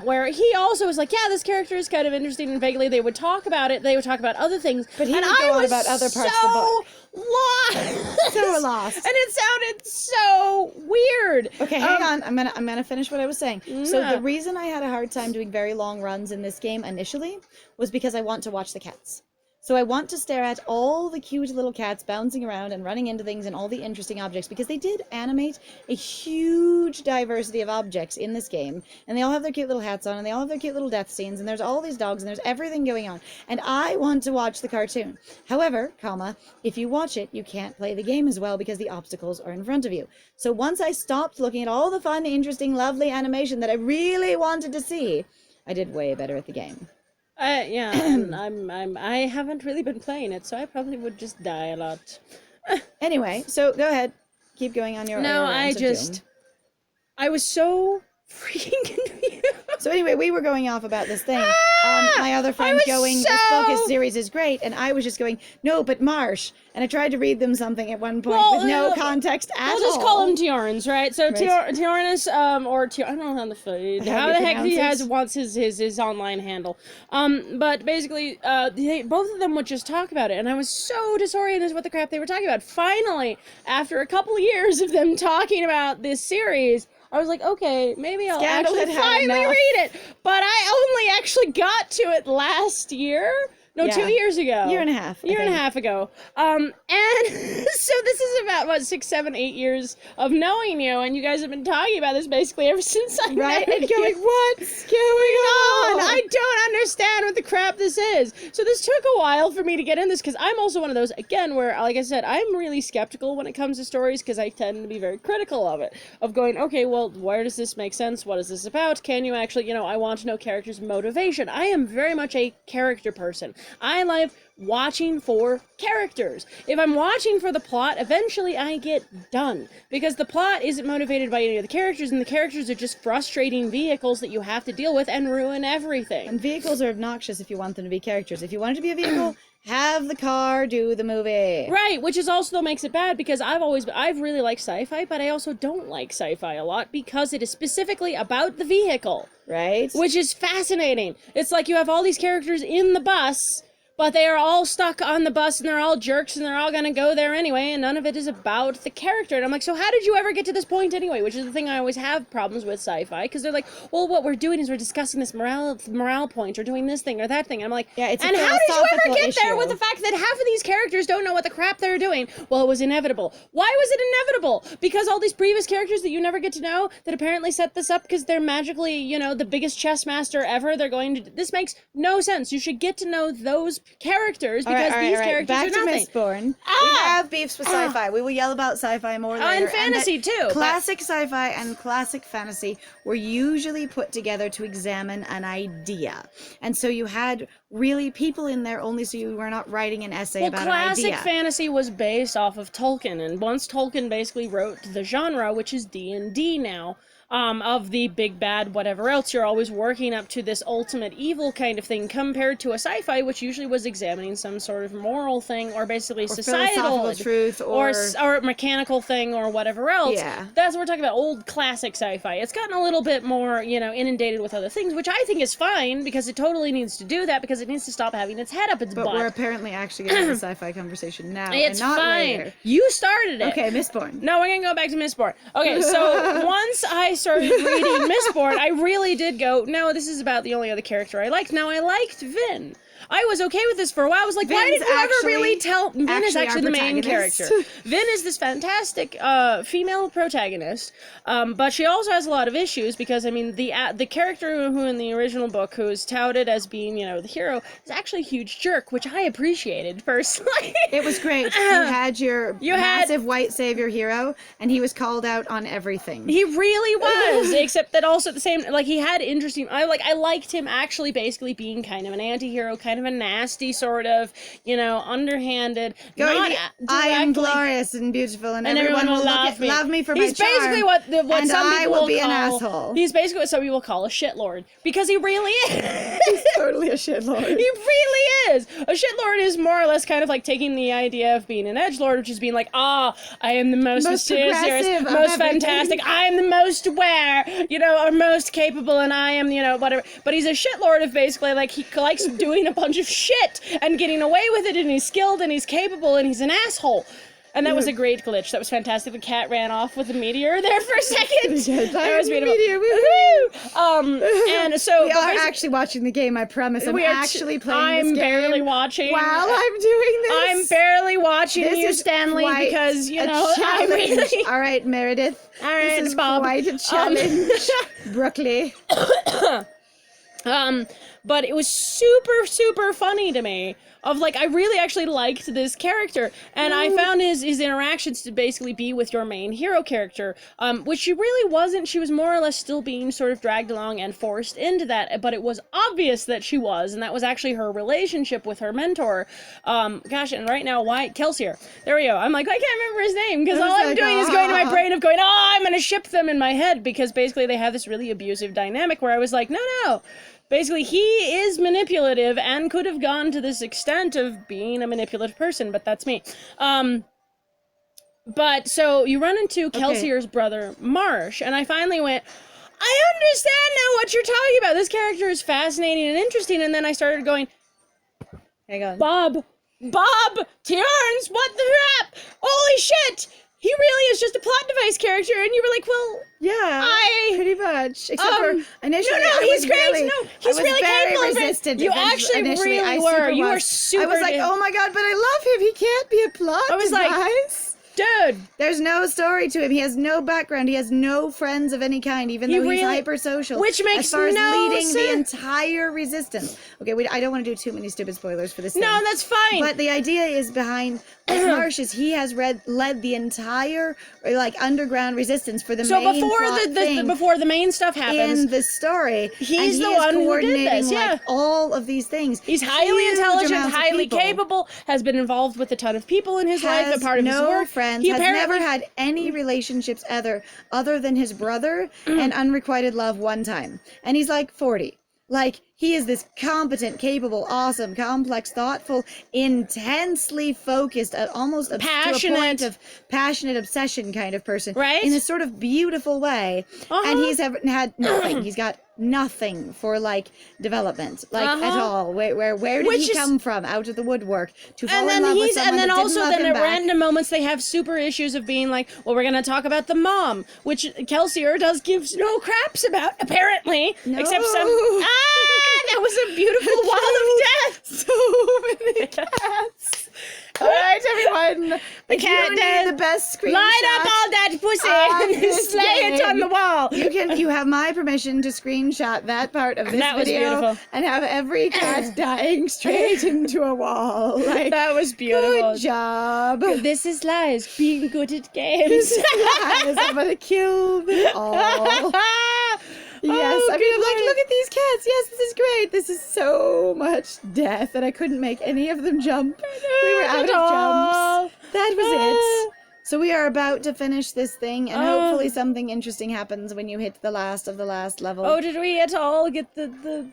B: where he also was like, yeah, this character is kind of interesting, and vaguely they would talk about it. They would talk about other things.
A: But he would go on about other parts of the book.
B: Lost.
A: So lost.
B: And it sounded so weird.
A: Okay, hang on. I'm gonna finish what I was saying. So the reason I had a hard time doing very long runs in this game initially was because I want to watch the cats. So I want to stare at all the cute little cats bouncing around and running into things and all the interesting objects, because they did animate a huge diversity of objects in this game, and they all have their cute little hats on, and they all have their cute little death scenes, and there's all these dogs, and there's everything going on, and I want to watch the cartoon. However, if you watch it, you can't play the game as well because the obstacles are in front of you. So once I stopped looking at all the fun, interesting, lovely animation that I really wanted to see, I did way better at the game.
B: Yeah, and I haven't really been playing it, so I probably would just die a lot.
A: Anyway, so go ahead, keep going on your.
B: No, I was so freaking confused.
A: So anyway, we were going off about this thing. My other friend going, this series is great, and I was just going, no, but Marsh. And I tried to read them something at one point with no context at all.
B: We'll just call him Tiorans, right? So Tiornis, or I don't know how the heck he wants his online handle. But basically, both of them would just talk about it, and I was so disoriented as what the crap they were talking about. Finally, after a couple of years of them talking about this series, I was like, okay, maybe I'll
A: Scandal
B: actually
A: had had
B: finally
A: enough.
B: read it. But I only actually got to it last year. No,
A: Yeah.
B: 2 years ago.
A: Year and a half, I
B: Year and a
A: think.
B: half ago. And so this is about, what, 6, 7, 8 years of knowing you, and you guys have been talking about this basically ever since I
A: Right?
B: met
A: And
B: you.
A: going, what's going on?
B: I don't understand what the crap this is. So this took a while for me to get in this, because I'm also one of those, again, where, like I said, I'm really skeptical when it comes to stories, because I tend to be very critical of it. Of going, okay, well, where does this make sense? What is this about? Can you actually, I want to know characters' motivation. I am very much a character person. I like watching for characters. If I'm watching for the plot, eventually I get done. Because the plot isn't motivated by any of the characters, and the characters are just frustrating vehicles that you have to deal with and ruin everything.
A: And vehicles are obnoxious if you want them to be characters. If you want it to be a vehicle, have the car do the movie.
B: Right, which is also makes it bad, because I've really liked sci-fi, but I also don't like sci-fi a lot because it is specifically about the vehicle.
A: Right?
B: Which is fascinating. It's like you have all these characters in the bus, but they are all stuck on the bus, and they're all jerks, and they're all gonna go there anyway, and none of it is about the character. And I'm like, so how did you ever get to this point anyway? Which is the thing I always have problems with sci-fi, because they're like, well, what we're doing is we're discussing this morale point, or doing this thing or that thing. And I'm like,
A: Yeah, it's a
B: and how did you ever
A: philosophical
B: get there
A: issue.
B: with the fact that half of these characters don't know what the crap they're doing? Well, it was inevitable. Why was it inevitable? Because all these previous characters that you never get to know, that apparently set this up because they're magically, the biggest chess master ever, they're going to... This makes no sense. You should get to know those characters, because these characters
A: Back
B: are
A: to
B: nothing.
A: Mistborn. We have beefs with sci-fi. We will yell about sci-fi more later.
B: And fantasy, too. but-
A: Classic sci-fi and classic fantasy were usually put together to examine an idea. And so you had really people in there only so you were not writing an essay about an
B: classic
A: idea.
B: fantasy was based off of Tolkien, and once Tolkien basically wrote the genre, which is D&D now, of the big bad whatever else, you're always working up to this ultimate evil kind of thing, compared to a sci-fi, which usually was examining some sort of moral thing, or basically societal
A: philosophical truth,
B: or mechanical thing, or whatever else.
A: Yeah.
B: That's what we're talking about, old classic sci-fi. It's gotten a little bit more, inundated with other things, which I think is fine, because it totally needs to do that, because it needs to stop having its head up its
A: But
B: butt.
A: we're apparently actually getting a sci-fi conversation now,
B: It's
A: and not
B: fine.
A: later.
B: You started it.
A: Okay, Mistborn.
B: No, we're gonna go back to Mistborn. Okay, so once I started reading Mistborn, I really did go, no, this is about the only other character I liked. Now, I liked Vin. I was okay with this for a while. I was like, why
A: Vin's
B: did you ever
A: actually-
B: really tell... Vin is
A: actually
B: actually
A: our
B: the main
A: protagonist.
B: character. Vin is this fantastic female protagonist, but she also has a lot of issues, because, the character who in the original book, who is touted as being, the hero, is actually a huge jerk, which I appreciated, personally.
A: It was great. You had your
B: You had-
A: massive white savior hero, and he was called out on everything.
B: He really was, except that also at the same, he had interesting, I liked him actually basically being kind of an anti-hero, kind of a nasty sort of, underhanded, not
A: I am
B: directly-
A: glorious and beautiful, and
B: and
A: everyone will
B: love me.
A: love me for
B: He's
A: my charm.
B: basically what
A: and
B: some
A: I
B: people
A: will
B: will
A: be
B: call,
A: an asshole.
B: He's basically what some people call a shitlord, because he really is.
A: He's totally a shitlord.
B: He really is. A shitlord is more or less kind of like taking the idea of being an edgelord, which is being like, I am the most mysterious,
A: progressive of
B: most
A: everything.
B: fantastic, I am the most aware, or most capable, and I am, whatever. But he's a shitlord of basically, he likes doing a bunch of shit and getting away with it, and he's skilled, and he's capable, and he's an asshole. And that was a great glitch. That was fantastic. The cat ran off with a meteor there for a second. That was beautiful.
A: Meteor,
B: woohoo! And so
A: We are actually watching the game, I promise. I'm actually playing this game.
B: I'm barely watching.
A: While I'm doing this.
B: I'm barely watching
A: This
B: you,
A: is
B: Stanley,
A: quite
B: because,
A: a
B: I
A: challenge.
B: really...
A: All right, Meredith.
B: All right,
A: this is
B: Bob.
A: quite a challenge. Brooklyn.
B: But it was super, super funny to me. I really actually liked this character. And I found his interactions to basically be with your main hero character, which she really wasn't. She was more or less still being sort of dragged along and forced into that. But it was obvious that she was, and that was actually her relationship with her mentor. Gosh, and right now, Kelsier. There we go. I'm like, I can't remember his name, because all I'm doing is going to my brain of going, I'm going to ship them in my head, because basically they have this really abusive dynamic where I was like, no. Basically, he is manipulative and could have gone to this extent of being a manipulative person, but that's me. But so you run into Kelsier's brother, Marsh, and I finally went, I understand now what you're talking about. This character is fascinating and interesting, and then I started going,
A: Hang on.
B: Bob, Tierns, what the crap? Holy shit! He really is just a plot face character, and you were like, well,
A: Yeah, pretty much. Except for initially,
B: no,
A: I
B: he's
A: was
B: great.
A: Really,
B: No,
A: I
B: he's
A: was
B: really
A: very
B: capable of it.
A: resistant.
B: You
A: Initially,
B: actually
A: I
B: really
A: super
B: were. You were
A: was.
B: super.
A: I was like, oh my god, but I love him. He can't be a plot
B: I was like,
A: device.
B: Dude,
A: There's no story to him. He has no background. He has no friends of any kind, even though he's hypersocial.
B: Which makes
A: as far as
B: no
A: leading
B: sense.
A: the entire resistance. Okay, I don't want to do too many stupid spoilers for this thing.
B: No, that's fine.
A: But the idea is behind Marsh is he has led the entire like underground resistance for the main
B: before the main stuff happens
A: in the story.
B: He's
A: and
B: the
A: he
B: one
A: is
B: who did
A: coordinating
B: this, yeah.
A: like all of these things.
B: He's highly
A: Huge
B: intelligent,
A: amounts of
B: highly
A: people.
B: capable, has been involved with a ton of people in his life,
A: Has
B: a part of his
A: no
B: work.
A: friends,
B: He
A: has
B: apparently
A: never had any relationships other than his brother and unrequited love one time. And he's like 40. Like, he is this competent, capable, awesome, complex, thoughtful, intensely focused, almost to a point of passionate obsession kind of person.
B: Right?
A: In a sort of beautiful way. And he's had nothing. He's got nothing for, like, development. Like, at all. Where did he come from? Out of the woodwork. To fall in love with someone that didn't love him
B: at
A: back.
B: random moments, they have super issues of being like, well, we're going to talk about the mom, which Kelsier does gives no craps about, apparently.
A: No.
B: Except some... that was a beautiful wall of death.
A: So many cats. All right, everyone.
B: The cat
A: need the best screenshot.
B: Line up all that pussy and slay it on the wall.
A: You have my permission to screenshot that part of this
B: That was
A: video
B: beautiful.
A: and have every cat dying straight into a wall. Like,
B: That was beautiful.
A: good job.
B: This is Lies being good at games.
A: Guys, I'm gonna kill them all. Yes,
B: Oh,
A: I mean, I'm
B: good
A: like,
B: Lord.
A: look at these cats. Yes, this is great. This is so much death, and I couldn't make any of them jump. We were out of jumps. That was it. So we are about to finish this thing, and hopefully something interesting happens when you hit the last of the last level.
B: Oh, did we at all get the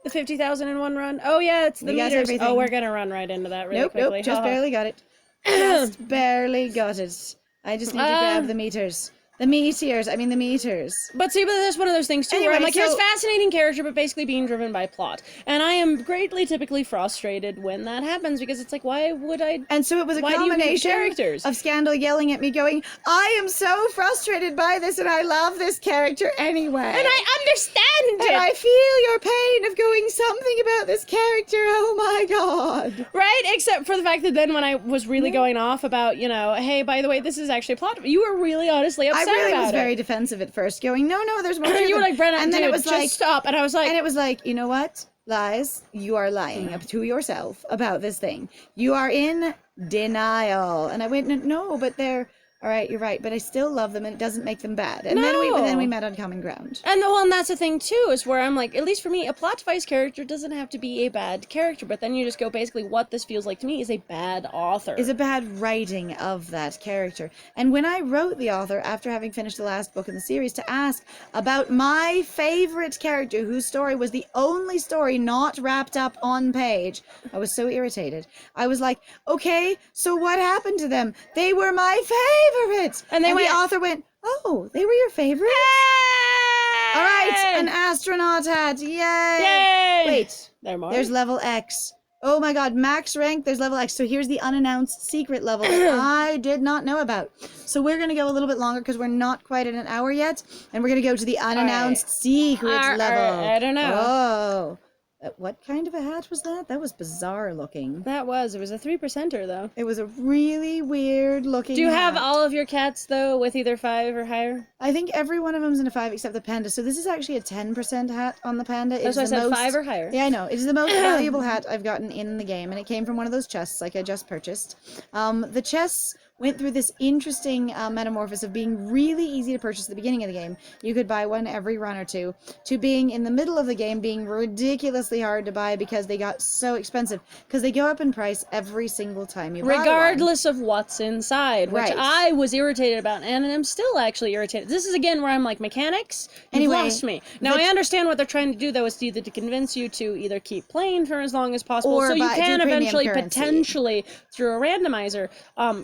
B: 50,000 in one run? Oh yeah, it's the
A: We got
B: meters.
A: everything.
B: Oh, we're gonna run right into that really
A: nope,
B: quickly.
A: just barely got it. Just barely got it. I just need to grab the meters. The meteors. I mean, the meters.
B: But see, but that's one of those things too, where I'm
A: Anyway,
B: like, here's
A: so-
B: fascinating character, but basically being driven by plot. And I am greatly, typically frustrated when that happens because it's like, why would I?
A: And so it was a
B: Why do you need
A: combination
B: characters?
A: of Scandal yelling at me going, I am so frustrated by this and I love this character anyway.
B: And I understand
A: And
B: it,
A: I feel your pain of going something about this character. Oh my god.
B: right? Except for the fact that then when I was really going off about, you know, hey, by the way, this is actually a plot, you were really honestly upset
A: I really
B: about
A: was very
B: it.
A: defensive at first, going, no, there's more to
B: You were
A: them."
B: like, Brenna,
A: and then
B: dude,
A: it was
B: just
A: like,
B: stop. And I was like,
A: and it was like, you know what? Lies, you are lying up to yourself about this thing. You are in denial. And I went, no, but they're, all right, you're right, but I still love them and it doesn't make them bad. And then we met on common ground.
B: and that's the thing too, is where I'm like, at least for me, a plot device character doesn't have to be a bad character, but then you just go, basically, what this feels like to me is a bad author.
A: Is a bad writing of that character. And when I wrote the author, after having finished the last book in the series, to ask about my favorite character, whose story was the only story not wrapped up on page, I was so irritated. I was like, okay, so what happened to them? They were my favorite.
B: And the
A: author went, oh, they were your favorite? All right, an astronaut hat. Yay!
B: Yay!
A: Wait,
B: There's
A: level X. Oh my god, max rank, there's level X. So here's the unannounced secret level that I did not know about. So we're going to go a little bit longer because we're not quite at an hour yet. And we're going to go to the unannounced secret level.
B: I don't know.
A: Oh. What kind of a hat was that? That was bizarre looking.
B: It was a 3%er though.
A: It was a really weird looking
B: Do you
A: hat.
B: have all of your cats though with either 5 or higher?
A: I think every one of them's in a 5 except the panda. So this is actually a 10% hat on the panda.
B: That's why I said 5 or higher.
A: Yeah, I know. It is the most valuable hat I've gotten in the game, and it came from one of those chests like I just purchased. The chests went through this interesting metamorphosis of being really easy to purchase at the beginning of the game. You could buy one every run or two, to being in the middle of the game being ridiculously hard to buy because they got so expensive, because they go up in price every single time you buy one.
B: Regardless of what's inside, which
A: Right.
B: I was irritated about, and I'm still actually irritated. This is again where I'm like, mechanics, you've
A: Anyway,
B: lost me. Now I understand what they're trying to do though, is either to convince you to either keep playing for as long as possible,
A: Or
B: so you
A: do
B: can
A: premium
B: eventually
A: currency.
B: potentially through a randomizer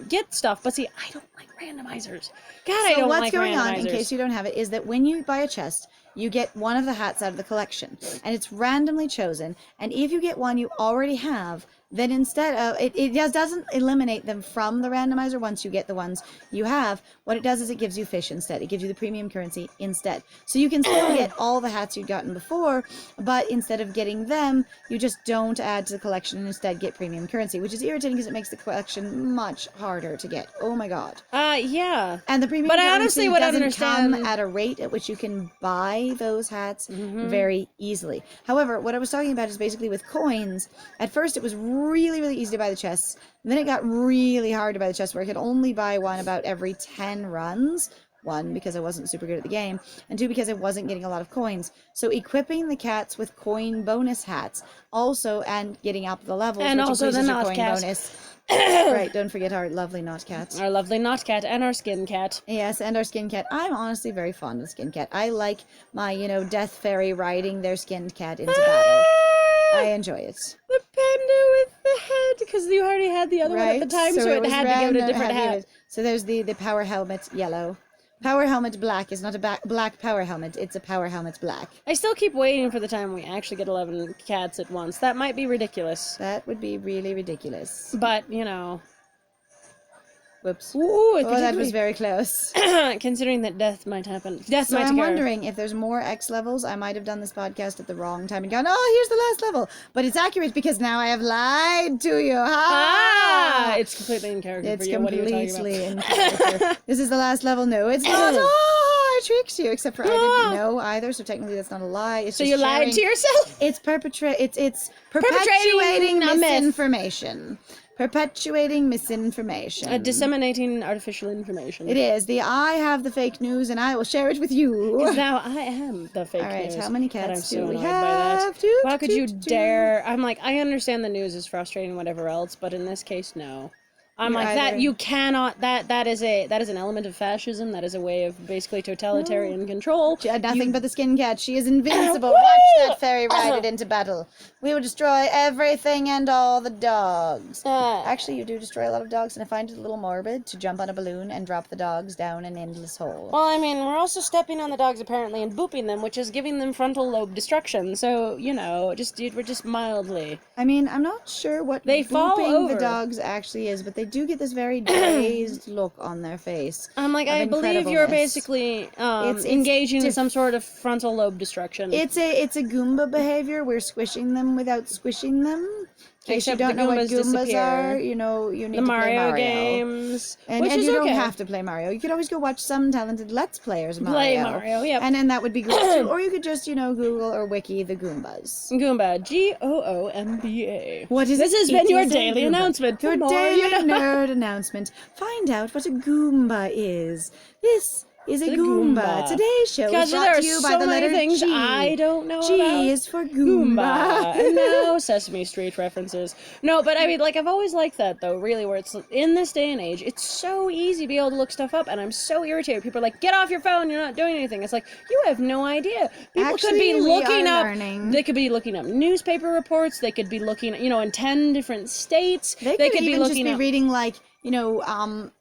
B: get stuff. But see, I don't like randomizers. God, I
A: So
B: don't
A: what's
B: like
A: going on, in
B: randomizers.
A: case you don't have it, is that when you buy a chest, you get one of the hats out of the collection, and it's randomly chosen. And if you get one you already have, then instead of it doesn't eliminate them from the randomizer once you get the ones you have. What it does is it gives you fish instead. It gives you the premium currency instead. So you can still get all the hats you'd gotten before, but instead of getting them, you just don't add to the collection and instead get premium currency, which is irritating because it makes the collection much harder to get. Oh my god.
B: Yeah.
A: And the premium
B: But I
A: currency
B: honestly would
A: doesn't
B: understand
A: come at a rate at which you can buy those hats very easily. However, what I was talking about is basically with coins. At first it was really, really easy to buy the chests. And then it got really hard to buy the chests where I could only buy one about every 10 runs. One, because I wasn't super good at the game, and two, because I wasn't getting a lot of coins. So equipping the cats with coin bonus hats also, and getting up the levels,
B: and
A: which
B: also
A: increases
B: the
A: your
B: not
A: coin
B: cats.
A: bonus. Right, don't forget our lovely not cats.
B: Our lovely not cat and our skin cat.
A: Yes, and our skin cat. I'm honestly very fond of skin cat. I like my, death fairy riding their skinned cat into battle. I enjoy it.
B: The panda with the head, because you already had the other one at the time, so it had to give it a different hat.
A: So there's the power helmet yellow. Power helmet black is not a black power helmet, it's a power helmet black.
B: I still keep waiting for the time we actually get 11 cats at once. That might be ridiculous.
A: That would be really ridiculous.
B: But,
A: Whoops.
B: Ooh,
A: that was very close.
B: Considering that death might happen.
A: So I'm wondering if there's more X levels. I might have done this podcast at the wrong time and gone, oh, here's the last level. But it's accurate because now I have lied to you.
B: It's completely in character for you.
A: It's
B: what are you talking
A: completely in character. This is the last level. No, it's not. I tricked you. Except for I didn't know either, so technically that's not a lie. It's
B: so
A: just
B: you lied to yourself?
A: It's perpetuating misinformation. Perpetuating misinformation.
B: Disseminating artificial information.
A: It is. I have the fake news and I will share it with you.
B: Because now I am the fake news.
A: Alright, how many cats do we
B: have?
A: By that.
B: How could you dare? I'm like, I understand the news is frustrating, whatever else, but in this case, no. I'm like, that you cannot, that is an element of fascism, that is a way of basically totalitarian control.
A: She had nothing but the skin cat. She is invincible. Watch that fairy ride it into battle. We will destroy everything and all the dogs. Actually, you do destroy a lot of dogs, and I find it a little morbid to jump on a balloon and drop the dogs down an endless hole.
B: Well, I mean, we're also stepping on the dogs apparently and booping them, which is giving them frontal lobe destruction. So, we're just mildly.
A: I mean, I'm not sure what
B: they fall over
A: the dogs actually is, but they do get this very dazed look on their face.
B: I'm like, I believe you're basically engaging in some sort of frontal lobe destruction.
A: It's a Goomba behavior. We're squishing them without squishing them. In case you don't know what Goombas are, you need to play Mario
B: games.
A: And you don't have to play Mario. You could always go watch some talented Let's Players Mario.
B: Play Mario, yep.
A: And then that would be great too. Or you could just, Google or wiki the Goombas.
B: Goomba. Goomba.
A: What is
B: this
A: it?
B: has been your daily announcement.
A: Your daily nerd announcement. Find out what a Goomba is. This is a Goomba. Today's show is brought to you by the letter
B: things
A: G.
B: I don't know
A: G
B: about.
A: is for Goomba.
B: And now Sesame Street references. No, but I mean, I've always liked that, though, really, where it's, in this day and age, it's so easy to be able to look stuff up, and I'm so irritated. People are like, get off your phone, you're not doing anything. It's like, you have no idea. People could be looking up, they could be looking up newspaper reports, they could be looking, in 10 different states.
A: They could even just be reading,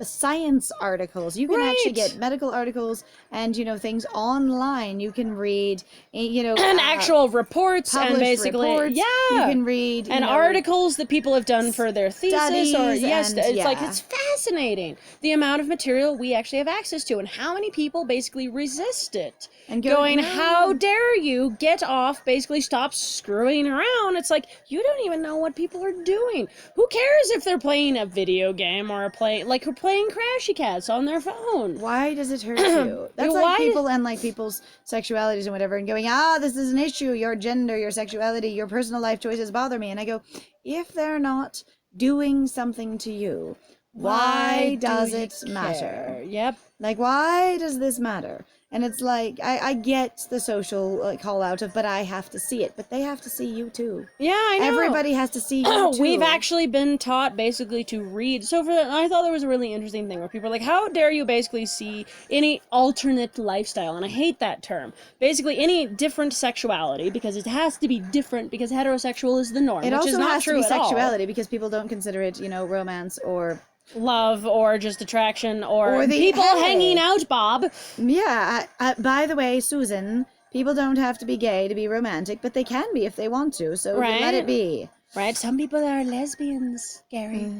A: science articles. You can actually get medical articles and, things online. You can read,
B: and actual reports and basically,
A: reports. You can read,
B: and articles that people have done for their thesis or, it's fascinating. The amount of material we actually have access to and how many people basically resist it. And going, how dare you get off, basically stop screwing around. It's like, you don't even know what people are doing. Who cares if they're playing a video game or playing Crashy Cats on their phone?
A: Why does it hurt you? That's like people and people's sexualities and whatever and going, this is an issue, your gender, your sexuality, your personal life choices bother me. And I go, if they're not doing something to you, why does it matter?
B: Yep.
A: Why does this matter? And it's like, I get the social call out of, but I have to see it. But they have to see you too.
B: Yeah, I know.
A: Everybody has to see you too.
B: We've actually been taught basically to read. So I thought there was a really interesting thing where people are like, how dare you basically see any alternate lifestyle? And I hate that term. Basically any different sexuality, because it has to be different because heterosexual is the norm, which is not true at all. It also has to be sexuality
A: because people don't consider it, romance or
B: love or just attraction or the people hanging out, Bob.
A: Yeah. By the way, Susan, People don't have to be gay to be romantic, but they can be if they want to. So you let it be.
B: Right. Some people are lesbians, Gary.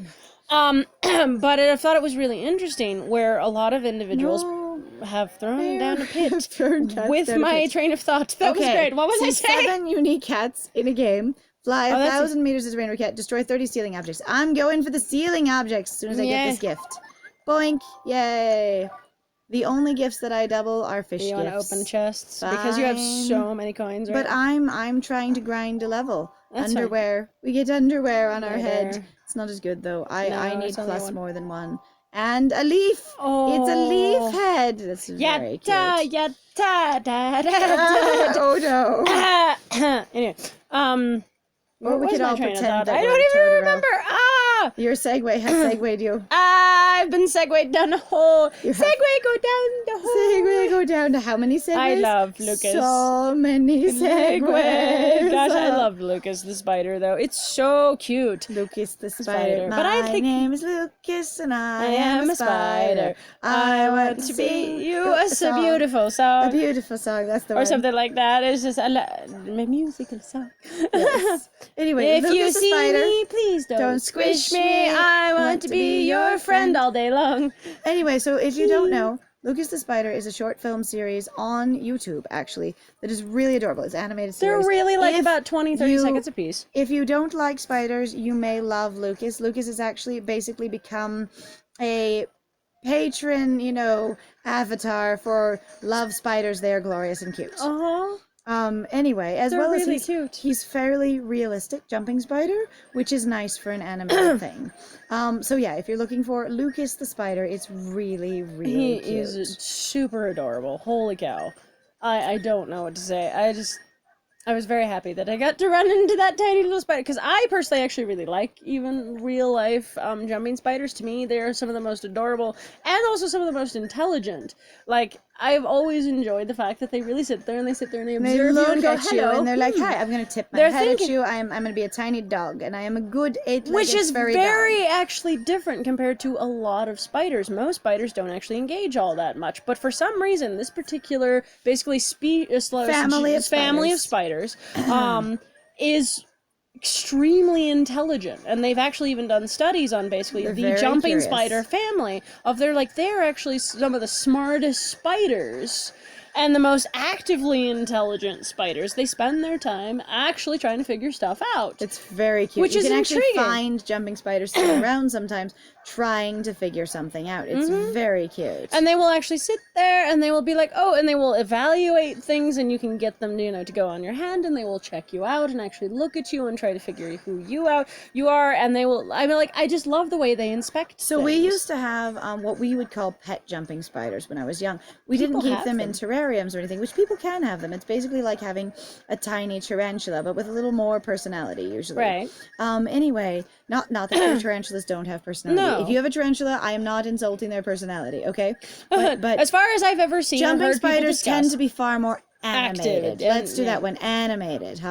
B: But I thought it was really interesting where a lot of individuals have thrown down a pit with my train of thought. That was great. What was I saying?
A: 7 unique cats in a game. Fly 1,000 meters as a rainbow cat. Destroy 30 ceiling objects. I'm going for the ceiling objects as soon as I get this gift. Boink. Yay. The only gifts that I double are fish gifts. You want to
B: open chests? Fine. Because you have so many coins, right?
A: But I'm trying to grind a level. That's underwear. Fine. We get underwear on our head. It's not as good, though. I need plus more than one. And a leaf. Oh. It's a leaf head. That's very cute. Oh, no.
B: Anyway,
A: or we could all pretend that
B: I don't even remember.
A: Your segue has segued you.
B: I've been segued down the hole. Segue go down the hole.
A: Segue go down to how many segues?
B: I love Lucas.
A: So many segues.
B: Gosh, I love Lucas the spider, though. It's so cute.
A: Lucas the spider.
B: But I think
A: my name is Lucas and I am a spider.
B: I want to be you. It's a beautiful song.
A: A beautiful song, that's the one.
B: Or something like that. It's just a musical song.
A: Yes. Anyway,
B: if
A: Lucas
B: you
A: the
B: see
A: spider,
B: me, please don't squish me. I want to be your friend all day long.
A: Anyway, so if you don't know, Lucas the Spider is a short film series on YouTube, actually, that is really adorable. It's an animated series.
B: They're really about 20, 30 seconds apiece.
A: If you don't like spiders, you may love Lucas. Lucas has actually basically become a patron, avatar for love spiders. They are glorious and cute.
B: Uh-huh.
A: Anyway, as
B: They're
A: well
B: really
A: as
B: cute.
A: He's fairly realistic jumping spider, which is nice for an animated thing. So yeah, if you're looking for Lucas the Spider, it's really, really cute.
B: He is super adorable. Holy cow. I don't know what to say. I was very happy that I got to run into that tiny little spider, because I personally actually really like even real life jumping spiders. To me, they're some of the most adorable and also some of the most intelligent. Like, I've always enjoyed the fact that they really sit there and they observe you and go, hello.
A: And they're like, hi, I'm going to tip my head at you. I'm going to be a tiny dog, and I am a good 8-legged
B: Which is
A: furry
B: very
A: dog.
B: actually different compared to a lot of spiders. Most spiders don't actually engage all that much, but for some reason, this particular basically family of spiders is extremely intelligent, and they've actually even done studies on basically the jumping spider family they're actually some of the smartest spiders and the most actively intelligent spiders. They spend their time actually trying to figure stuff out.
A: It's very cute.
B: Which is intriguing.
A: You can actually find jumping spiders sitting around sometimes trying to figure something out. It's very cute.
B: And they will actually sit there and they will be like, and they will evaluate things, and you can get them, to go on your hand, and they will check you out and actually look at you and try to figure who you are, and they will, I just love the way they inspect
A: So
B: things.
A: we used to have what we would call pet jumping spiders when I was young. We didn't keep them in terrariums or anything, which people can have them. It's basically like having a tiny tarantula, but with a little more personality, usually.
B: Right.
A: Anyway, not that tarantulas don't have personality.
B: No.
A: If you have a tarantula, I am not insulting their personality, okay? But
B: as far as I've ever seen,
A: jumping spiders tend to be far more animated. Let's do that one. Animated.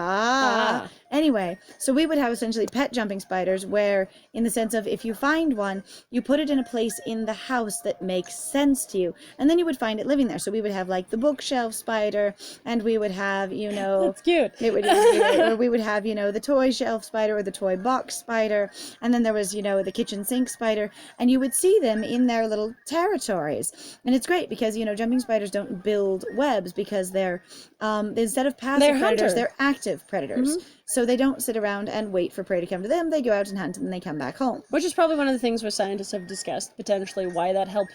A: Anyway, so we would have essentially pet jumping spiders where, in the sense of, if you find one, you put it in a place in the house that makes sense to you, and then you would find it living there. So we would have like the bookshelf spider, and we would have,
B: That's cute.
A: It would, or we would have, the toy shelf spider or the toy box spider, and then there was, the kitchen sink spider, and you would see them in their little territories. And it's great because, jumping spiders don't build webs because they're, instead of passive predators, they're active predators. So they don't sit around and wait for prey to come to them. They go out and hunt, and then they come back home.
B: Which is probably one of the things where scientists have discussed potentially why that helped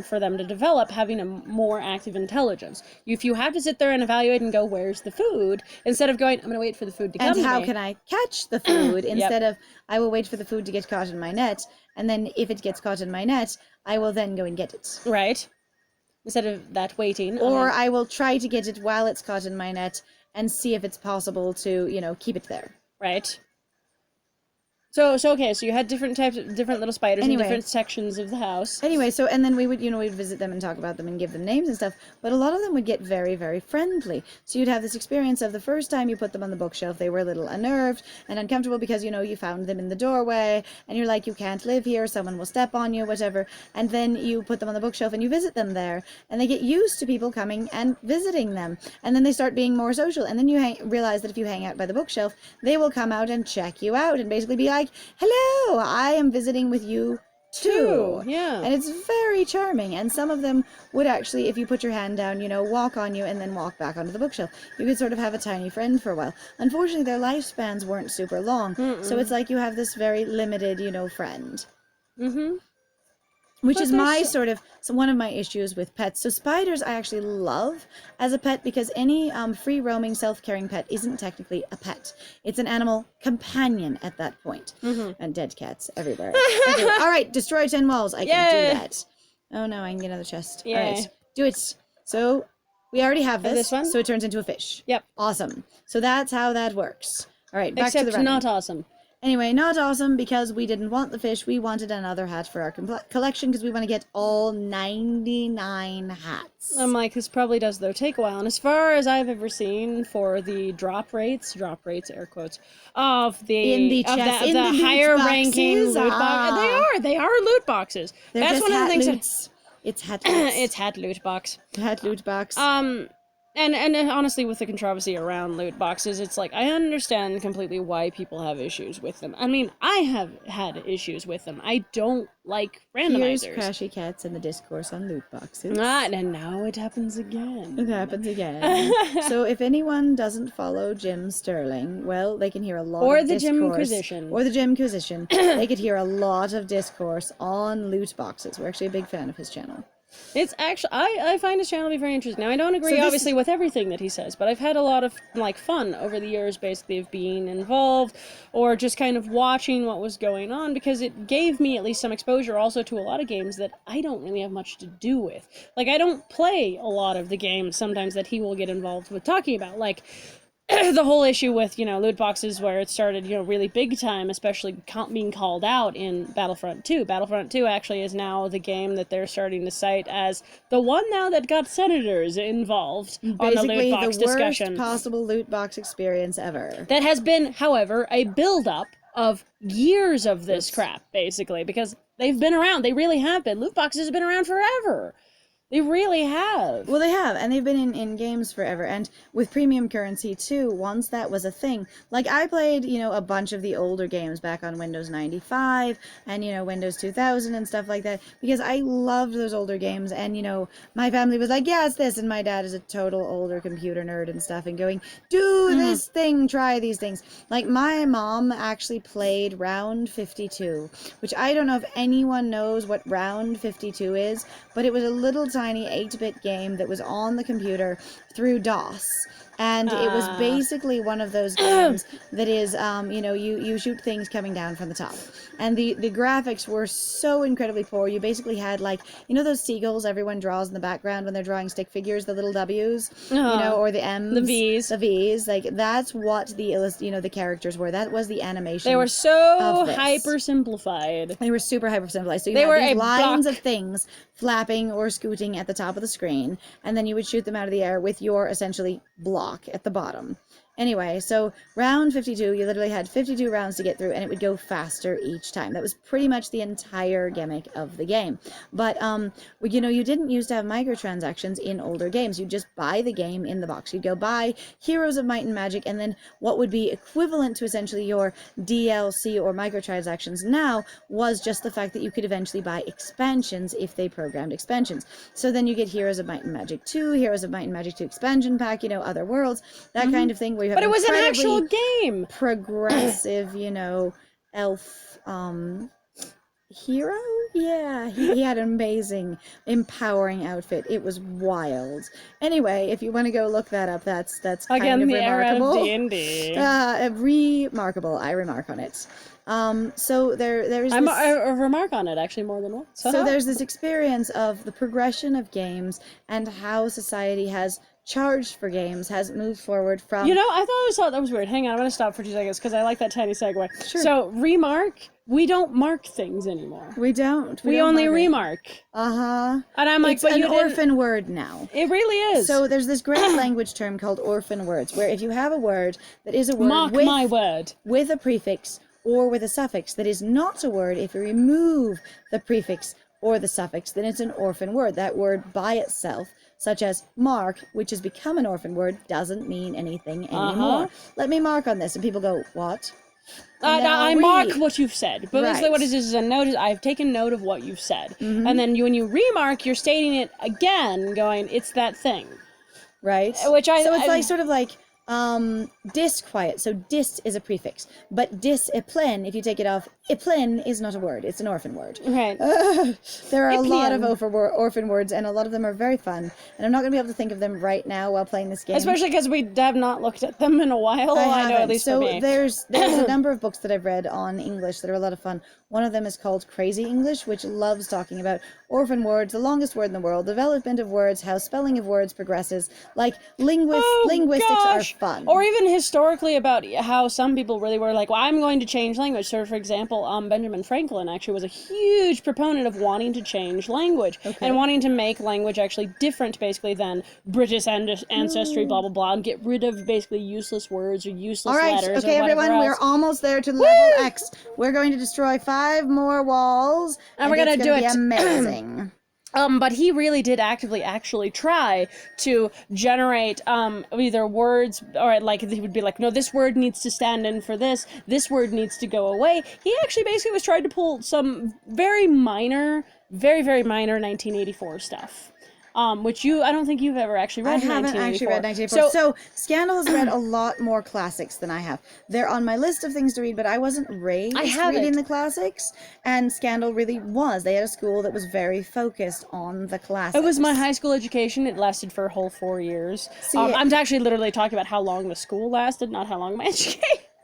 B: for them to develop having a more active intelligence. If you have to sit there and evaluate and go, where's the food? Instead of going, I'm going to wait for the food to come to me.
A: And how can I catch the food? Instead of, I will wait for the food to get caught in my net, and then if it gets caught in my net, I will then go and get it.
B: Right. Instead of that waiting.
A: Or I will try to get it while it's caught in my net, and see if it's possible to, keep it there.
B: Right. So okay, so you had different types of different little spiders in
A: Anyway.
B: different sections of the house.
A: Anyway, so and then we would, we'd visit them and talk about them and give them names and stuff. But a lot of them would get very, very friendly. So you'd have this experience of the first time you put them on the bookshelf, they were a little unnerved and uncomfortable because you found them in the doorway and you're like, you can't live here, someone will step on you, whatever. And then you put them on the bookshelf and you visit them there, and they get used to people coming and visiting them. And then they start being more social. And then you realize that if you hang out by the bookshelf, they will come out and check you out and basically be like, hello, I am visiting with you too.
B: Yeah.
A: And it's very charming. And some of them would actually, if you put your hand down, walk on you and then walk back onto the bookshelf. You could sort of have a tiny friend for a while. Unfortunately, their lifespans weren't super long. So it's like you have this very limited, friend.
B: Mm-hmm.
A: Which is my one of my issues with pets. So spiders I actually love as a pet because any free-roaming, self-caring pet isn't technically a pet. It's an animal companion at that point. And dead cats everywhere. All right, destroy 10 walls. I can do that. Oh no, I can get another chest.
B: Yay.
A: All right, do it. So we already have this
B: one?
A: so it turns into a fish.
B: Yep.
A: Awesome. So that's how that works. All right, back to the
B: Except
A: running.
B: not awesome.
A: Anyway, not awesome because we didn't want the fish. We wanted another hat for our collection because we want to get all 99 hats.
B: I'm like, this probably does, though, take a while. And as far as I've ever seen for the drop rates, air quotes, of the higher ranking loot boxes, they are loot boxes.
A: That's
B: one of the things.
A: It's hat loots.
B: It's hat loot box.
A: Hat loot box.
B: And honestly, with the controversy around loot boxes, it's like, I understand completely why people have issues with them. I mean, I have had issues with them. I don't like randomizers.
A: Here's Crashy Cats and the discourse on loot boxes.
B: And now it happens again.
A: It happens again. So if anyone doesn't follow Jim Sterling, well, they can hear a lot of discourse. Or the Jimquisition. They could hear a lot of discourse on loot boxes. We're actually a big fan of his channel.
B: It's actually, I find his channel to be very interesting. Now, I don't agree, obviously, with everything that he says, but I've had a lot of, fun over the years, basically, of being involved, or just kind of watching what was going on, because it gave me at least some exposure also to a lot of games that I don't really have much to do with. Like, I don't play a lot of the games, sometimes, that he will get involved with talking about, like the whole issue with, loot boxes where it started, really big time, especially being called out in Battlefront 2. Battlefront 2 actually is now the game that they're starting to cite as the one now that got senators involved on the loot box discussion.
A: Basically, the worst possible loot box experience ever.
B: That has been, however, a build-up of years of this crap, basically, because they've been around. They really have been. Loot boxes have been around forever. They really have.
A: Well, they have, and they've been in games forever, and with premium currency, too, once that was a thing. Like, I played, a bunch of the older games back on Windows 95, and, Windows 2000 and stuff like that, because I loved those older games, and, my family was like, yeah, it's this, and my dad is a total older computer nerd and stuff, and going, do this thing, try these things. Like, my mom actually played Round 52, which I don't know if anyone knows what Round 52 is, but it was a little tiny 8-bit game that was on the computer through DOS. And it was basically one of those games that is, you shoot things coming down from the top. And the graphics were so incredibly poor. You basically had, those seagulls everyone draws in the background when they're drawing stick figures, the little W's, or the M's.
B: The V's.
A: The V's. Like, that's what the characters were. That was the animation.
B: They were so hyper-simplified.
A: They were super hyper-simplified. So you had these lines of things flapping or scooting at the top of the screen, and then you would shoot them out of the air with your, essentially, block at the bottom. Anyway, so Round 52, you literally had 52 rounds to get through, and it would go faster each time. That was pretty much the entire gimmick of the game. But, you didn't used to have microtransactions in older games. You'd just buy the game in the box. You'd go buy Heroes of Might and Magic, and then what would be equivalent to essentially your DLC or microtransactions now was just the fact that you could eventually buy expansions if they programmed expansions. So then you get Heroes of Might and Magic 2, Heroes of Might and Magic 2 expansion pack, Other Worlds, that kind of thing. Where you have
B: but it was an actual game.
A: Progressive, elf hero. Yeah, he had an amazing, empowering outfit. It was wild. Anyway, if you want to go look that up, that's kind
B: again
A: of
B: the
A: remarkable.
B: era of D&D.
A: Remarkable. I remark on it. So there's
B: I remark on it actually more than once.
A: So there's this experience of the progression of games and how society has charged for games has moved forward from...
B: You know, I thought that was weird. Hang on, I'm going to stop for 2 seconds because I like that tiny segue.
A: Sure.
B: So, remark, we don't mark things anymore.
A: We don't.
B: We
A: don't
B: only
A: mark it.
B: remark.
A: Uh-huh.
B: And I'm like,
A: It's
B: but
A: an
B: you didn't...
A: orphan word now.
B: It really is.
A: So there's this great language term called orphan words, where if you have a word that is a word
B: Mark my word.
A: with a prefix or with a suffix that is not a word, if you remove the prefix or the suffix, then it's an orphan word. That word by itself, such as mark, which has become an orphan word, doesn't mean anything anymore. Let me mark on this. And people go, what?
B: I mark what you've said. But basically
A: Right.
B: what it is a note. I've taken note of what you've said. And then when you remark, you're stating it again, going, it's that thing.
A: Right.
B: So it's
A: like sort of like disquiet. So dis is a prefix, but discipline, if you take it off, iplen is not a word. It's an orphan word.
B: Right.
A: There are a lot of orphan words, and a lot of them are very fun. And I'm not going to be able to think of them right now while playing this game.
B: Especially because we have not looked at them in a while. I know, at least
A: so
B: for me.
A: there's a number of books that I've read on English that are a lot of fun. One of them is called Crazy English, which loves talking about orphan words, the longest word in the world, development of words, how spelling of words progresses. Like linguistics are fun.
B: Or even historically about how some people really were like, well, I'm going to change language. So, for example, Benjamin Franklin actually was a huge proponent of wanting to change language and wanting to make language actually different, basically, than British ancestry, blah, blah, blah, and get rid of basically useless words or useless letters.
A: Okay,
B: or
A: everyone,
B: else.
A: we're almost there to level X. We're going to destroy 5 more walls,
B: and we're going to do
A: it.
B: Be
A: amazing.
B: But he really did actively actually try to generate either words or like he would be like, no, this word needs to stand in for this word needs to go away. He actually basically was trying to pull some very minor 1984 stuff. Which I don't think you've ever actually read.
A: I haven't actually read 1984. So Scandal has read a lot more classics than I have. They're on my list of things to read, but I wasn't raised reading the classics, and Scandal really was. They had a school that was very focused on the classics.
B: It was my high school education. It lasted for a whole 4 years. I'm actually literally talking about how long the school lasted, not how long my education.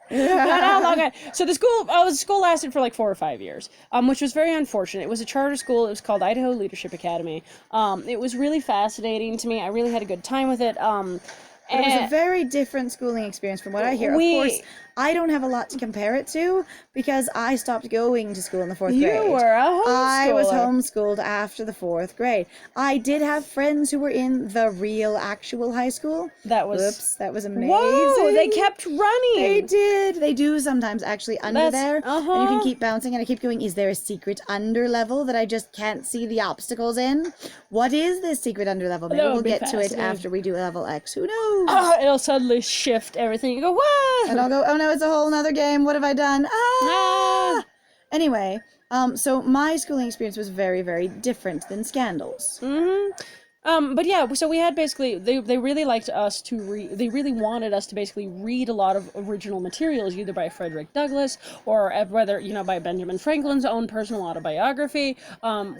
B: Not how long so the school lasted for like 4 or 5 years, which was very unfortunate. It was a charter school. It was called Idaho Leadership Academy. It was really fascinating to me. I really had a good time with it.
A: It was a very different schooling experience from what I hear. Of course, I don't have a lot to compare it to because I stopped going to school in the 4th grade.
B: You were a homeschooler.
A: I was homeschooled after the 4th grade. I did have friends who were in the real, actual high school. That was amazing.
B: Whoa, they kept running.
A: They did. They do sometimes actually under there. And you can keep bouncing, and I keep going, is there a secret under level that I just can't see the obstacles in? What is this secret under level? Maybe we'll get to it after we do level X. Who knows?
B: It'll suddenly shift everything. You go, what?
A: And I'll go, oh no, it's a whole nother game. What have I done? Anyway, so my schooling experience was very, very different than Scandal's.
B: But yeah, so we had basically, they really liked us to read, they really wanted us to basically read a lot of original materials, either by Frederick Douglass or whether, by Benjamin Franklin's own personal autobiography.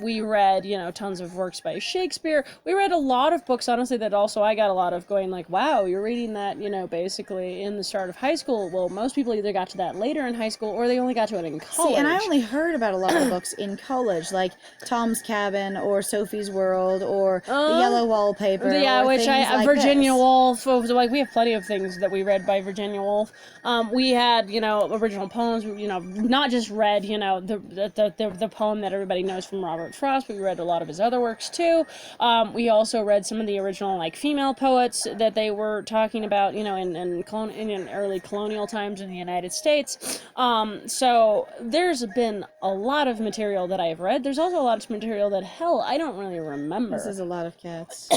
B: We read, tons of works by Shakespeare. We read a lot of books, honestly, that also I got a lot of going like, wow, you're reading that, basically in the start of high school. Well, most people either got to that later in high school or they only got to it in college.
A: See, and I only heard about a lot of the books in college, like Tom's Cabin or Sophie's World or The Yellow Wallpaper.
B: Yeah,
A: or
B: which
A: like
B: Virginia
A: this.
B: Woolf. Like we have plenty of things that we read by Virginia Woolf. We had original poems. Not just read the poem that everybody knows from Robert Frost. But we read a lot of his other works too. We also read some of the original female poets that they were talking about. In early colonial times in the United States. So there's been a lot of material that I've read. There's also a lot of material that I don't really remember.
A: This is a lot of cats.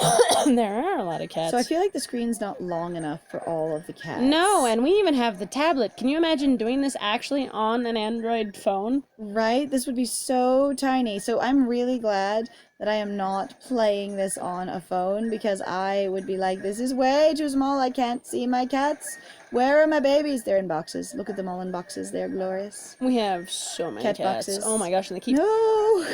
B: There are a lot of cats.
A: So I feel like the screen's not long enough for all of the cats.
B: No, and we even have the tablet. Can you imagine doing this actually on an Android phone?
A: Right? This would be so tiny. So I'm really glad that I am not playing this on a phone because I would be like, this is way too small. I can't see my cats. Where are my babies? They're in boxes. Look at them all in boxes. They're glorious.
B: We have so many cats.
A: Boxes.
B: Oh my gosh, and they keep...
A: No!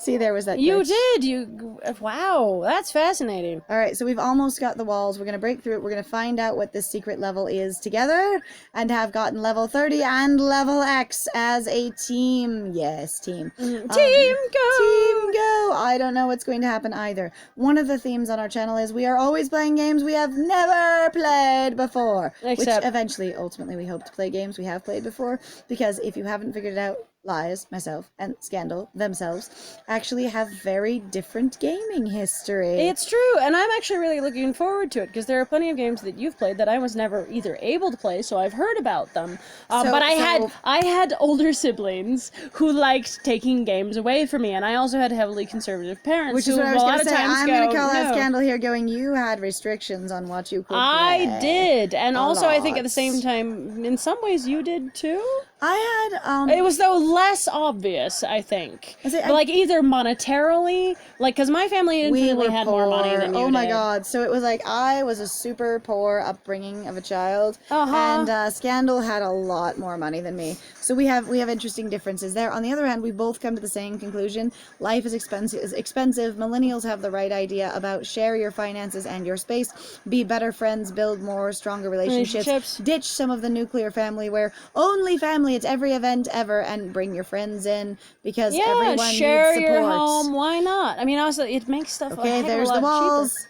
A: See, there was that
B: You
A: glitch.
B: did. Wow, that's fascinating.
A: All right, so we've almost got the walls. We're going to break through it. We're going to find out what this secret level is together and have gotten level 30 and level X as a team. Yes, team.
B: Team go!
A: Team go! I don't know what's going to happen either. One of the themes on our channel is we are always playing games we have never played before.
B: Except-
A: Which eventually, ultimately, we hope to play games we have played before. Because if you haven't figured it out, Lies, myself, and Scandal themselves actually have very different gaming history.
B: It's true, and I'm actually really looking forward to it because there are plenty of games that you've played that I was never either able to play, so I've heard about them. But I had older siblings who liked taking games away from me, and I also had heavily conservative parents.
A: Which is
B: who
A: what I was
B: a
A: going
B: lot
A: to
B: of
A: say.
B: times
A: I'm going to call
B: no.
A: out Scandal here going, you had restrictions on what you could play.
B: I did, and also I think at the
A: lot.
B: same time, in some ways you did too.
A: I had,
B: It was though less obvious, I think.
A: Is it-
B: But, like either monetarily, like because my family infinitely had more money than you
A: Oh my
B: did.
A: god. So it was like I was a super poor upbringing of a child.
B: Uh-huh.
A: And Scandal had a lot more money than me. So we have interesting differences there. On the other hand, we both come to the same conclusion. Life is expensive. Millennials have the right idea about share your finances and your space. Be better friends, build more stronger relationships. Ditch some of the nuclear family where only family, it's every event ever, and bring your friends in because everyone needs support.
B: Share your home. Why not? I mean, also it makes stuff
A: Okay,
B: a heck
A: there's
B: of a
A: the
B: lot
A: walls.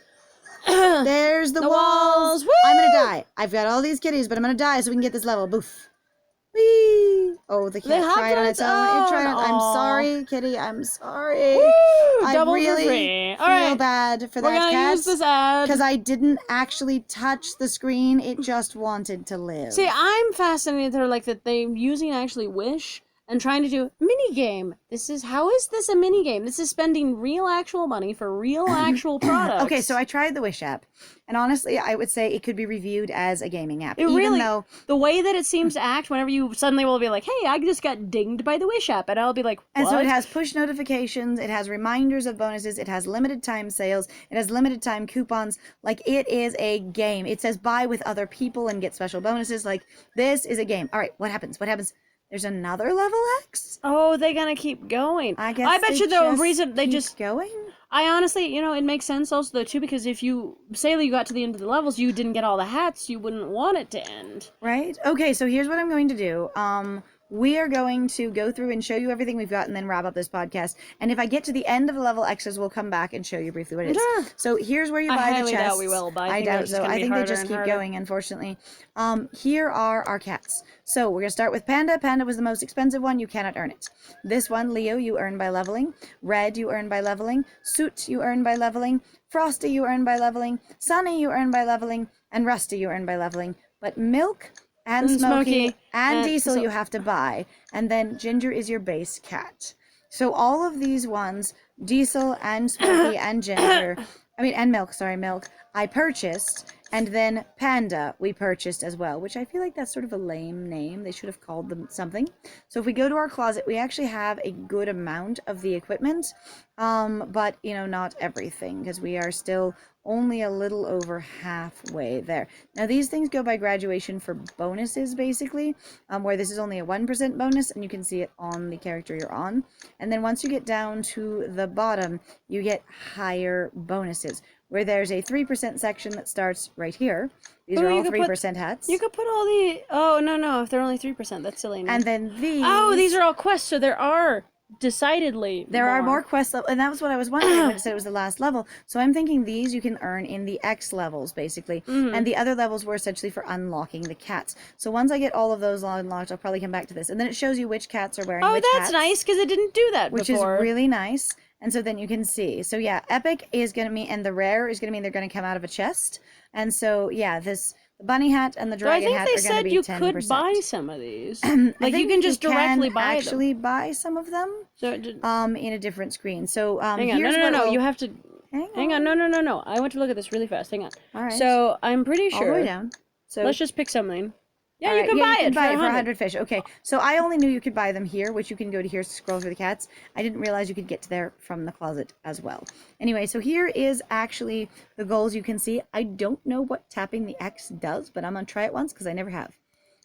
B: cheaper.
A: There's the walls.
B: Woo!
A: I'm gonna die. I've got all these kitties, but I'm gonna die so we can get this level. Boof. Whee! Oh, the cat
B: hopped
A: tried on its own. It tried on. I'm
B: Aw.
A: sorry, kitty. I'm sorry.
B: Woo!
A: I
B: Double
A: really
B: for free.
A: feel
B: All right.
A: bad for
B: We're
A: that
B: gonna
A: cat
B: use this ad.
A: because I didn't actually touch the screen. It just wanted to live.
B: See, I'm fascinated that they're using actually Wish and trying to do mini game. How is this a mini game? This is spending real actual money for real actual products.
A: Okay, so I tried the Wish app, and honestly, I would say it could be reviewed as a gaming app.
B: Even
A: though
B: the way that it seems to act whenever you suddenly will be like, hey, I just got dinged by the Wish app, and I'll be like, what?
A: And so it has push notifications, it has reminders of bonuses, it has limited time sales, it has limited time coupons. Like, it is a game. It says buy with other people and get special bonuses. Like, this is a game. All right, what happens? There's another level X?
B: Oh, they're gonna keep going.
A: I guess
B: I bet
A: they
B: you the
A: just
B: reason they
A: keep
B: just
A: going?
B: I honestly, it makes sense also though too because if you say that you got to the end of the levels, you didn't get all the hats, you wouldn't want it to end.
A: Right? Okay, so here's what I'm going to do. We are going to go through and show you everything we've got and then wrap up this podcast. And if I get to the end of the level X's, we'll come back and show you briefly what it is.
B: Sure.
A: So here's where you buy the
B: highly
A: chests.
B: doubt we will, but I think
A: doubt
B: they're just
A: so.
B: gonna
A: I
B: be
A: think they
B: harder
A: just
B: and
A: keep
B: harder.
A: going, unfortunately. Here are our cats. So we're going to start with Panda. Panda was the most expensive one. You cannot earn it. This one, Leo, you earn by leveling. Red, you earn by leveling. Soot, you earn by leveling. Frosty, you earn by leveling. Sunny, you earn by leveling. And Rusty, you earn by leveling. But Milk and Smoky and Diesel you have to buy. And then Ginger is your base cat. So all of these ones, Diesel and Smoky and Ginger, and Milk, I purchased. And then Panda we purchased as well, which I feel like that's sort of a lame name. They should have called them something. So if we go to our closet, we actually have a good amount of the equipment, but, not everything, because we are still only a little over halfway there. Now, these things go by graduation for bonuses, basically, where this is only a 1% bonus, and you can see it on the character you're on. And then once you get down to the bottom, you get higher bonuses, where there's a 3% section that starts right here. These are all 3% hats.
B: You could put all the... Oh, no, if they're only 3%, that's silly. No.
A: And then these...
B: Oh, these are all quests, so there are decidedly
A: There are more quests, and that was what I was wondering when it said it was the last level. So I'm thinking these you can earn in the X levels, basically.
B: Mm-hmm.
A: And the other levels were essentially for unlocking the cats. So once I get all of those unlocked, I'll probably come back to this. And then it shows you which cats are wearing which hats.
B: Oh, that's nice, because it didn't do that
A: which
B: before.
A: Which is really nice. And so then you can see. So yeah, Epic is going to mean, and the Rare is going to mean they're going to come out of a chest. And so, yeah, the bunny hat and the dragon hat are going to be 10%.
B: I think they said you could buy some of these. Like, you can just directly buy them.
A: Actually buy some of them in a different screen. So
B: hang on,
A: here's
B: no, you have to...
A: Hang on,
B: no. I want to look at this really fast. Hang on.
A: All right.
B: So, I'm pretty sure...
A: All the way down. So
B: let's just pick something. Yeah,
A: All
B: you
A: right,
B: can buy
A: you
B: it
A: can buy it
B: for
A: for
B: 100
A: fish. Okay, so I only knew you could buy them here, which you can go to here, scroll through the cats. I didn't realize you could get to there from the closet as well. Anyway, so here is actually the goals you can see. I don't know what tapping the X does, but I'm going to try it once because I never have.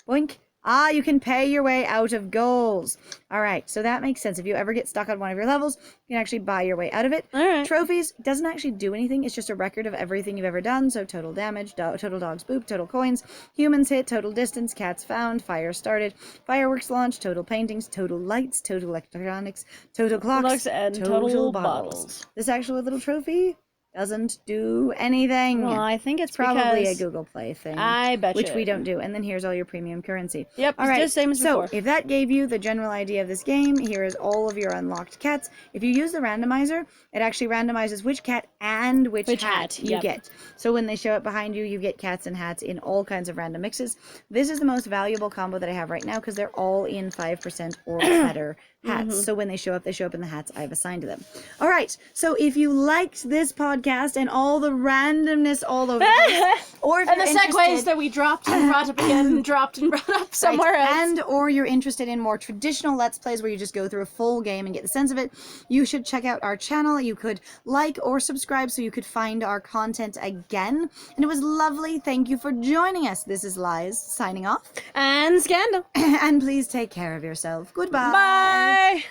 A: Boink. Ah, you can pay your way out of goals. All right, so that makes sense. If you ever get stuck on one of your levels, you can actually buy your way out of it.
B: All right.
A: Trophies doesn't actually do anything. It's just a record of everything you've ever done. So total damage, total dogs boop, total coins, humans hit, total distance, cats found, fire started, fireworks launched, total paintings, total lights, total electronics, total clocks,
B: and total bottles.
A: This actual little trophy doesn't do anything.
B: Well, I think it's
A: probably
B: because
A: a Google Play thing.
B: I bet
A: which
B: you.
A: we don't do. And then here's all your premium currency.
B: Yep,
A: all
B: it's
A: right.
B: just same as
A: so
B: before.
A: if that gave you the general idea of this game, here is all of your unlocked cats. If you use the randomizer, it actually randomizes which cat and which hat you
B: yep.
A: get. So when they show up behind you, you get cats and hats in all kinds of random mixes. This is the most valuable combo that I have right now because they're all in 5% or better hats. So when they show up in the hats I've assigned to them. All right. So if you liked this podcast and all the randomness all over the place, or if
B: And
A: you're
B: the segues
A: interested,
B: that we dropped and brought up again and dropped and brought up somewhere else.
A: and or you're interested in more traditional Let's Plays where you just go through a full game and get the sense of it, you should check out our channel. You could like or subscribe so you could find our content again. And it was lovely. Thank you for joining us. This is Liz signing off.
B: And Scandal.
A: And please take care of yourself. Goodbye.
B: Bye.